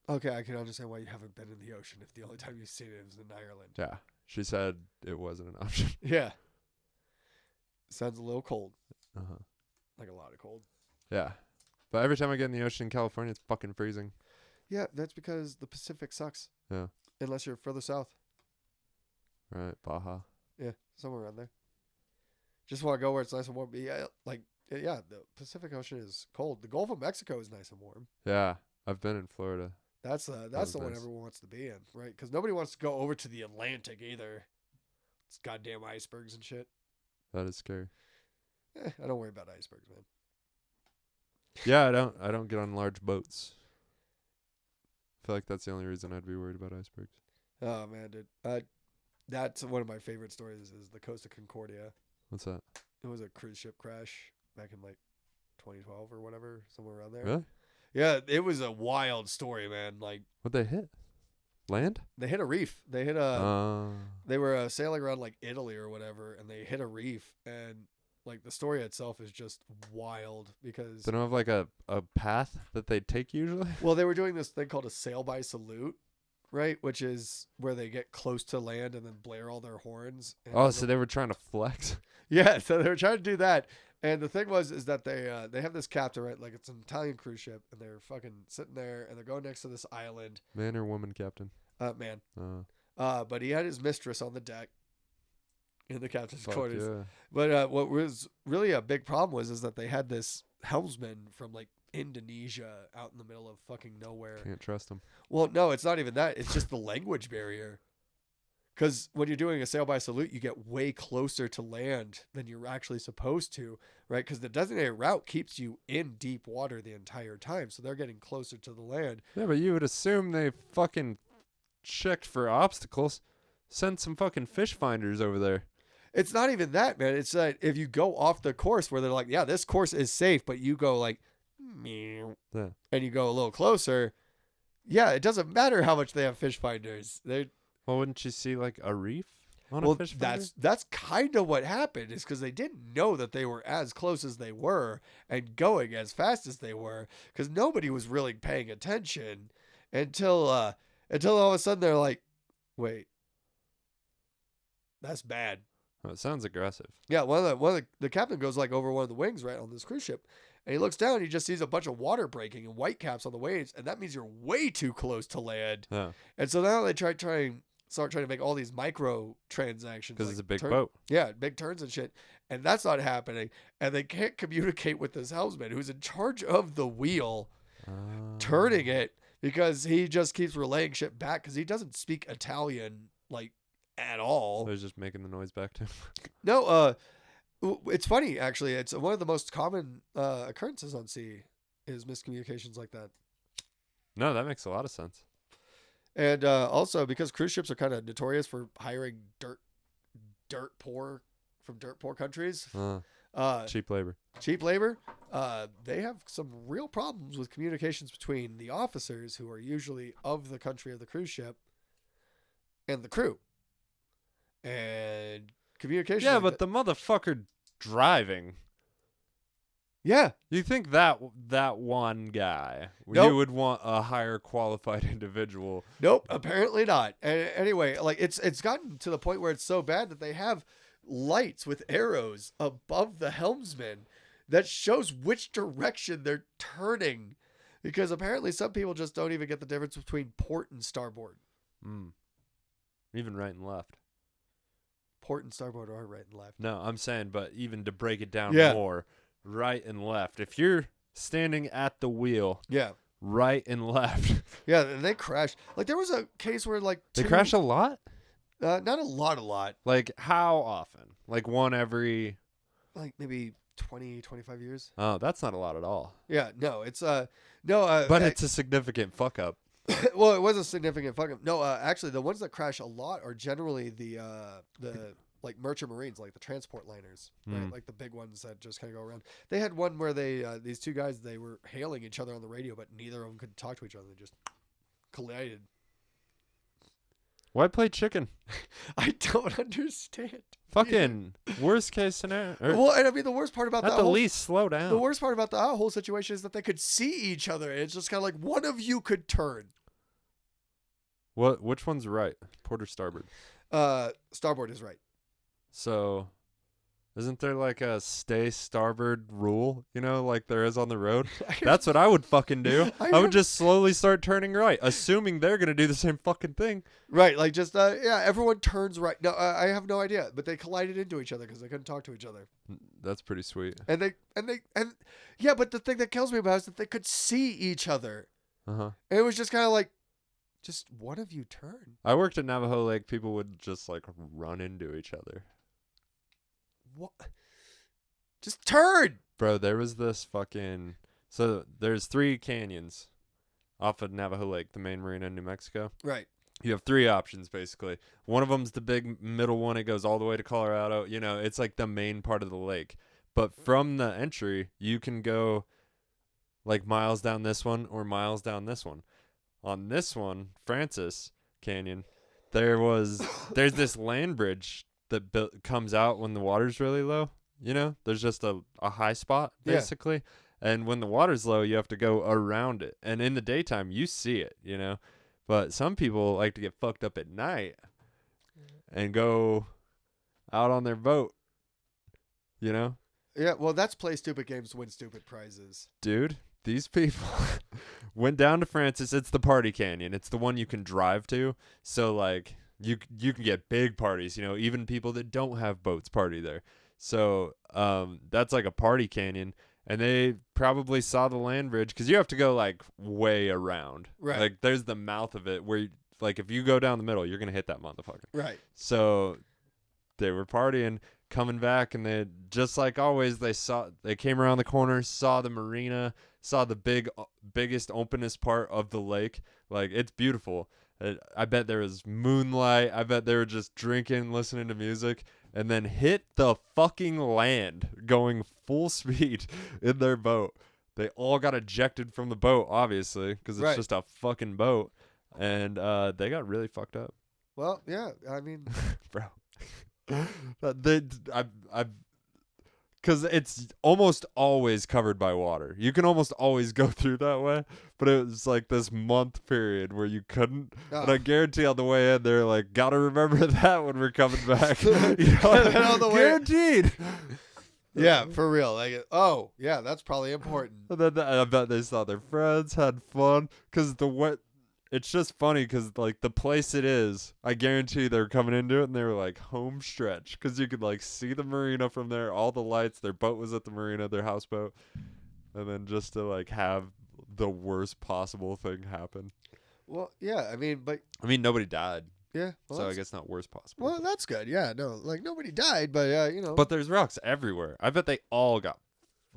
Okay, I can understand why you haven't been in the ocean if the only time you've seen it was in Ireland. Yeah. She said it wasn't an option. Yeah. Sounds a little cold. Uh-huh. Like a lot of cold. Yeah. But every time I get in the ocean in California, it's fucking freezing. Yeah, that's because the Pacific sucks. Yeah. Unless you're further south. Right. Baja. Yeah, somewhere around there. Just want to go where it's nice and warm. But yeah, the Pacific Ocean is cold. The Gulf of Mexico is nice and warm. Yeah. I've been in Florida. That's was the one nice. everyone wants to be in, right? Because nobody wants to go over to the Atlantic either. It's goddamn icebergs and shit. That is scary. I don't worry about icebergs, man. Yeah, I don't get on large boats. I feel like that's the only reason I'd be worried about icebergs. Oh man, dude. That's one of my favorite stories is the Costa Concordia. What's that? It was a cruise ship crash back in like 2012 or whatever, somewhere around there. Really? Yeah, it was a wild story, man. Like What'd they hit? Land? they hit a reef. They hit they were sailing around like Italy or whatever, and they hit a reef, and like the story itself is just wild because They don't have like a path that they take usually? well, they were doing this thing called a sail by salute, right? Which is where they get close to land and then blare all their horns. And Oh, so they were trying to flex? yeah, so they were trying to do that. And the thing is that they have this captain, right? Like it's an Italian cruise ship, and they're fucking sitting there, and they're going next to this island. Man or woman, captain? Man. Uh, But he had his mistress on the deck in the captain's fuck quarters. yeah. But what was really a big problem is that they had this helmsman from like Indonesia out in the middle of fucking nowhere. Can't trust them. Well, no, it's not even that. It's just the language barrier. Because when you're doing a sail by salute, you get way closer to land than you're actually supposed to, right? Because the designated route keeps you in deep water the entire time. So they're getting closer to the land. Yeah, but you would assume they fucking checked for obstacles. Send some fucking fish finders over there. It's not even that, man. It's that if you go off the course where they're like, yeah, this course is safe, but you go like, meow, Yeah. and you go a little closer, Yeah, it doesn't matter how much they have fish finders. Well, wouldn't you see like a reef on Well, a fish finder? that's kind of what happened, is because they didn't know that they were as close as they were and going as fast as they were, because nobody was really paying attention until all of a sudden they're like, wait, that's bad. Oh, it sounds aggressive. Yeah, the captain goes like over one of the wings right on this cruise ship, and he looks down and he just sees a bunch of water breaking and white caps on the waves, and that means you're way too close to land. Yeah, And so now they start trying to make all these micro transactions because it's a big boat. Yeah, big turns and shit, and that's not happening. And they can't communicate with this helmsman who's in charge of the wheel turning it, because he just keeps relaying shit back because he doesn't speak Italian like at all. I was just making the noise back to him. No, it's funny actually. It's one of the most common occurrences on sea is miscommunications like that. No, that makes a lot of sense. And also because cruise ships are kind of notorious for hiring dirt poor countries, Cheap labor. they have some real problems with communications between the officers, who are usually of the country of the cruise ship, and the crew. And communication. Yeah, but the motherfucker driving. Yeah. You think that one guy, Nope. you would want a higher qualified individual? Nope, apparently not. And anyway, like it's gotten to the point where it's so bad that they have lights with arrows above the helmsman that shows which direction they're turning, because apparently some people just don't even get the difference between port and starboard. Even right and left. Port and starboard are right and left. No, I'm saying, but even to break it down Yeah. more, right and left. If you're standing at the wheel, Yeah. right and left. Yeah, and they crashed. Like there was a case where like They crash a lot? not a lot. Like how often? Like one every... Like maybe 20, 25 years. Oh, that's not a lot at all. Yeah, no, it's But it's a significant fuck up. well, it was a significant fuck up. No, actually, the ones that crash a lot are generally the like merchant marines, like the transport liners, right? Like the big ones that just kind of go around. They had one where these two guys, they were hailing each other on the radio, but neither of them could talk to each other. They just collided. Why play chicken? I don't understand. Fucking worst case scenario. Well, and I mean, the worst part about at that the whole, least, slow down. the worst part about the whole situation is that they could see each other. And it's just kind of like one of you could turn. What? Which one's right? Port or starboard? Starboard is right. So, isn't there like a stay starboard rule? You know, like there is on the road. That's what I would fucking do. I would just slowly start turning right, assuming they're gonna do the same fucking thing. Right, like just yeah, everyone turns right. No, I have no idea, but they collided into each other because they couldn't talk to each other. That's pretty sweet. And yeah, but the thing that kills me about it is that they could see each other. And it was just kind of like, just one of you turn. I worked at Navajo Lake. People would just like run into each other. What? Just turn, bro. There was this fucking. So there's 3 canyons off of Navajo Lake, the main marina in New Mexico. Right. You have 3 options basically. One of them's the big middle one. It goes all the way to Colorado. You know, it's like the main part of the lake. But from the entry, you can go like miles down this one or miles down this one. On this one, Francis Canyon, there's this land bridge that comes out when the water's really low. You know, there's just a high spot basically. Yeah. And when the water's low, you have to go around it. And in the daytime, you see it, you know. But some people like to get fucked up at night and go out on their boat, you know? Yeah, well, that's play stupid games to win stupid prizes. Dude, these people went down to Francis. It's the party canyon. It's the one you can drive to. So, like, you can get big parties, you know, even people that don't have boats party there. So, that's like a party canyon. And they probably saw the land bridge because you have to go like way around. Right. Like there's the mouth of it where like if you go down the middle, you're going to hit that motherfucker. Right. So they were partying, coming back, and they just like always they came around the corner, saw the marina, saw the biggest openest part of the lake. Like it's beautiful. I bet there was moonlight. I bet they were just drinking, listening to music, and then hit the fucking land going full speed in their boat. They all got ejected from the boat, obviously, because it's Right. just a fucking boat, and they got really fucked up, Well, yeah. I mean, bro. Because it's almost always covered by water. You can almost always go through that way, but it was like this month period where you couldn't. oh. And I guarantee on the way in, they're like, gotta remember that when we're coming back. You know, And then on the way- guaranteed. yeah, for real. Like, oh, yeah, that's probably important. And then I bet they saw their friends, had fun, because it's just funny because like the place it is, I guarantee they're coming into it and they were like home stretch because you could like see the marina from there, all the lights. Their boat was at the marina, their houseboat, and then just to like have the worst possible thing happen. Well, yeah, I mean, but I mean, nobody died, yeah. Well, so I that's- guess not worst possible. Well, that's good. Yeah, no, like nobody died, but you know. But there's rocks everywhere. I bet they all got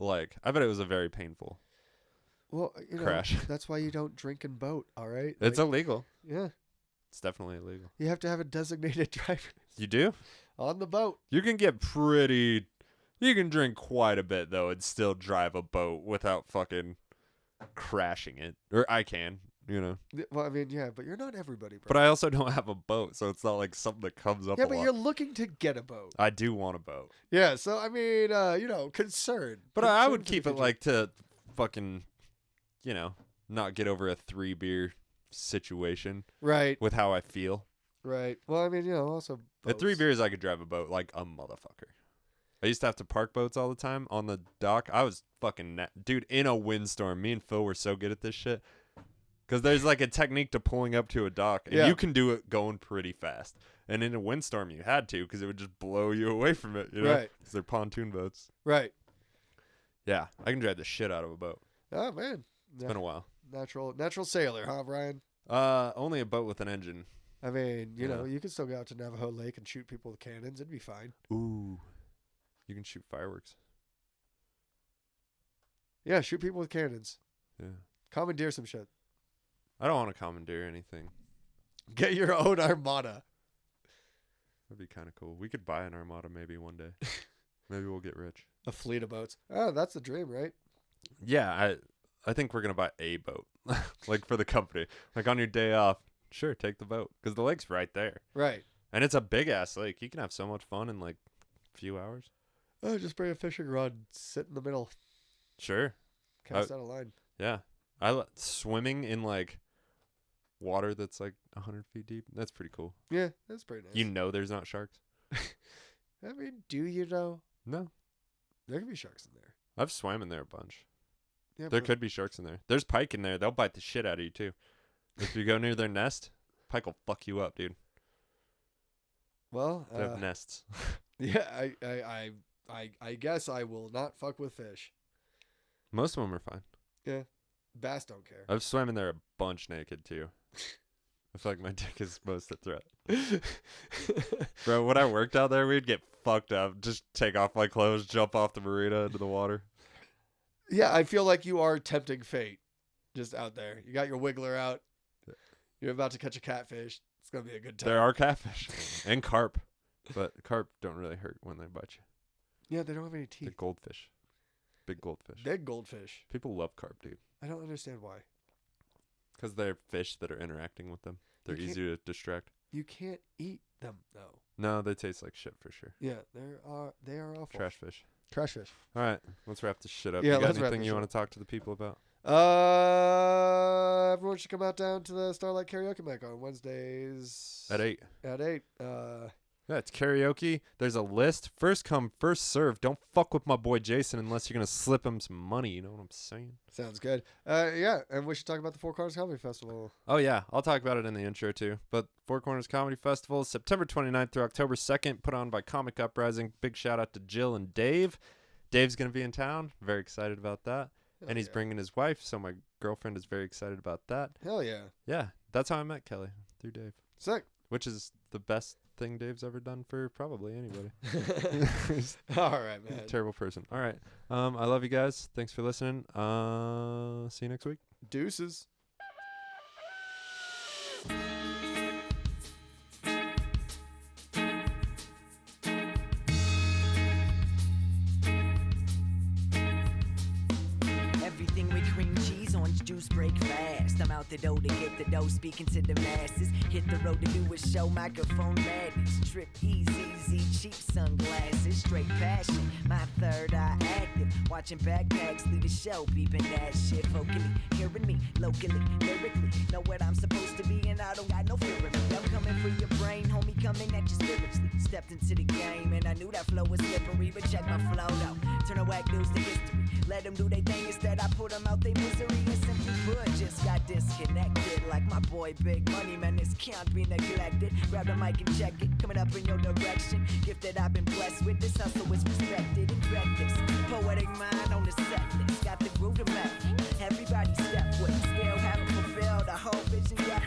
I bet it was a very painful. well, you know, crash. that's why you don't drink and boat. All right, It's Like, illegal. yeah. It's definitely illegal. You have to have a designated driver You do? on the boat. You can get pretty. You can drink quite a bit though, and still drive a boat without fucking crashing it. Or I can, you know. Well, I mean, yeah, but you're not everybody, bro. But I also don't have a boat, so it's not like something that comes up. yeah, a but lot. you're looking to get a boat. I do want a boat, Yeah, so I mean, you know, concern. but I Concern would for the keep it future. like to fucking, you know, not get over a 3 beer situation right, with how I feel. right. Well, I mean, you know, also At 3 boats. beers, I could drive a boat like a motherfucker. I used to have to park boats all the time on the dock. I was fucking dude in a windstorm. Me and Phil were so good at this shit because there's like a technique to pulling up to a dock, and Yeah. you can do it going pretty fast. And in a windstorm, you had to because it would just blow you away from it. You know, Right. because they're pontoon boats. Right. Yeah, I can drive the shit out of a boat. Oh man, It's been a while. natural sailor, huh, Brian? Only a boat with an engine. I mean, you know, Yeah. you can still go out to Navajo Lake and shoot people with cannons. It'd be fine. Ooh, you can shoot fireworks. Yeah, shoot people with cannons. Yeah, Commandeer some shit. I don't want to commandeer anything. Get your own armada. That'd be kind of cool. We could buy an armada maybe one day. Maybe we'll get rich. A fleet of boats. Oh, that's the dream, right? Yeah, I think we're gonna buy a boat, like for the company. Like on your day off, sure, take the boat because the lake's right there, Right. and it's a big ass lake. You can have so much fun in like a few hours. Oh, just bring a fishing rod, sit in the middle, Sure, cast out a line. yeah. Swimming in like water that's like 100 feet deep. That's pretty cool. Yeah, that's pretty nice. You know, there's not sharks. I mean, do you know? No, There could be sharks in there. I've swam in there a bunch. Yeah, There but- could be sharks in there. There's pike in there. They'll bite the shit out of you too. If you go near their nest, pike will fuck you up, dude. Well, They have nests. yeah, I guess I will not fuck with fish. Most of them are fine. Bass don't care. I've swam in there a bunch naked too. I feel like my dick is most a threat. Bro, when I worked out there, we'd get fucked up. Just take off my clothes, jump off the marina into the water. Yeah, I feel like you are tempting fate just out there. You got your wiggler out. You're about to catch a catfish. It's going to be a good time. There are catfish and carp, but carp don't really hurt when they bite you. Yeah, they don't have any They're teeth. goldfish. Big goldfish. Big goldfish. People love carp, dude, I don't understand why. because they're fish that are interacting with them. They're You can't- easy to distract. You can't eat them, though. No, they taste like shit for sure. Yeah, they are awful. Trash fish. Trash fish. All right, let's wrap this shit up. Yeah, you got let's wrap anything this you up. want to talk to the people about? Everyone should come out down to the Starlight Karaoke Mic on Wednesdays At 8. At 8. Yeah, it's karaoke. There's a list. First come, first serve. Don't fuck with my boy Jason unless you're going to slip him some money. You know what I'm saying? Sounds good. Yeah, and we should talk about the Four Corners Comedy Festival. Oh, yeah. I'll talk about it in the intro, too. But Four Corners Comedy Festival is September 29th through October 2nd, put on by Comic Uprising. Big shout out to Jill and Dave. Dave's going to be in town. Very excited about that. Hell And he's yeah. bringing his wife, so my girlfriend is very excited about that. Hell yeah. Yeah, that's how I met Kelly, through Dave. Sick. Which is the best thing Dave's ever done for probably anybody. All right, man. Terrible person. All right. I love you guys. Thanks for listening. See you next week. Deuces. Every the dough to get the dough, speaking to the masses. Hit the road to do a show, microphone madness. Trip easy, cheap sunglasses. Straight passion, my third eye active. Watching backpacks leave the show, beeping that shit. Vocally, hearing me, locally, lyrically. Know what I'm supposed to be and I don't got no fear of me. I'm coming for your brain, homie, coming at you spiritually. Stepped into the game and I knew that flow was slippery, but check my flow though. Turn a whack news to history. Let them do their thing instead, I put them out their misery. And simply put, just got disconnected. Like my boy Big Money, man, this can't be neglected. Grab the mic and check it, coming up in your direction. Gift that I've been blessed with, this hustle is respected and practiced. Poetic mind on the set list, got the groove to match. Everybody step with, still haven't fulfilled a whole vision yet.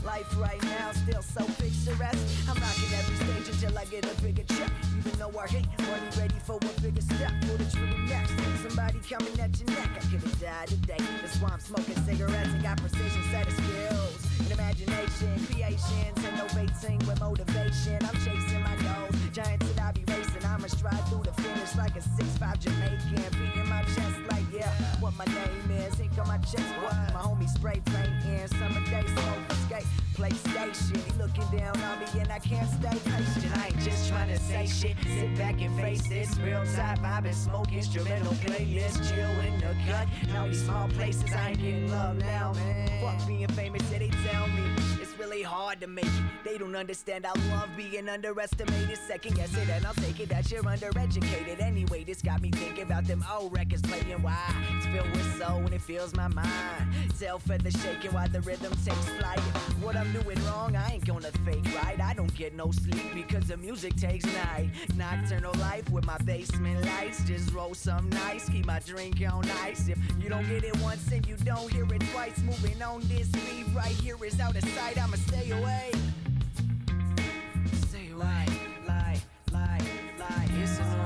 Life right now still so picturesque. I'm rocking every stage until I get a bigger check. Even though I hate money, ready for a bigger step. Pull the trigger next. Somebody coming at your neck. I could've died today. That's why I'm smoking cigarettes and got precision set of skills and imagination, creations, innovating with motivation. I'm chasing my goals. Giants that I be racing. I'ma stride through the finish like a 6'5" Jamaican. Beating my chest like yeah. What my name is, ink on my chest. What my homie spray painting. Summer day smoke skate. PlayStation, he looking down on me and I can't stay patient. I ain't just trying to say shit, sit back and face this. Real time, I've been smoking instrumental playlist, chill in the cut. Now these small places, I ain't getting love now, man. Fuck being famous, yeah, they tell me it's really hard to make it. They don't understand I love being underestimated. Second guess it and I'll take it that you're undereducated. Anyway, this got me thinking about them old records playing. Why? It's filled with soul and it fills my mind. Tail feather shaking while the rhythm takes flight. What I'm doing wrong, I ain't gonna fake right. I don't get no sleep because the music takes night. Nocturnal life with my basement lights. Just roll some nice, keep my drink on ice. If you don't get it once and you don't hear it twice, moving on this beat right here is out of sight. I'ma stay away. Stay away. Lie. It's an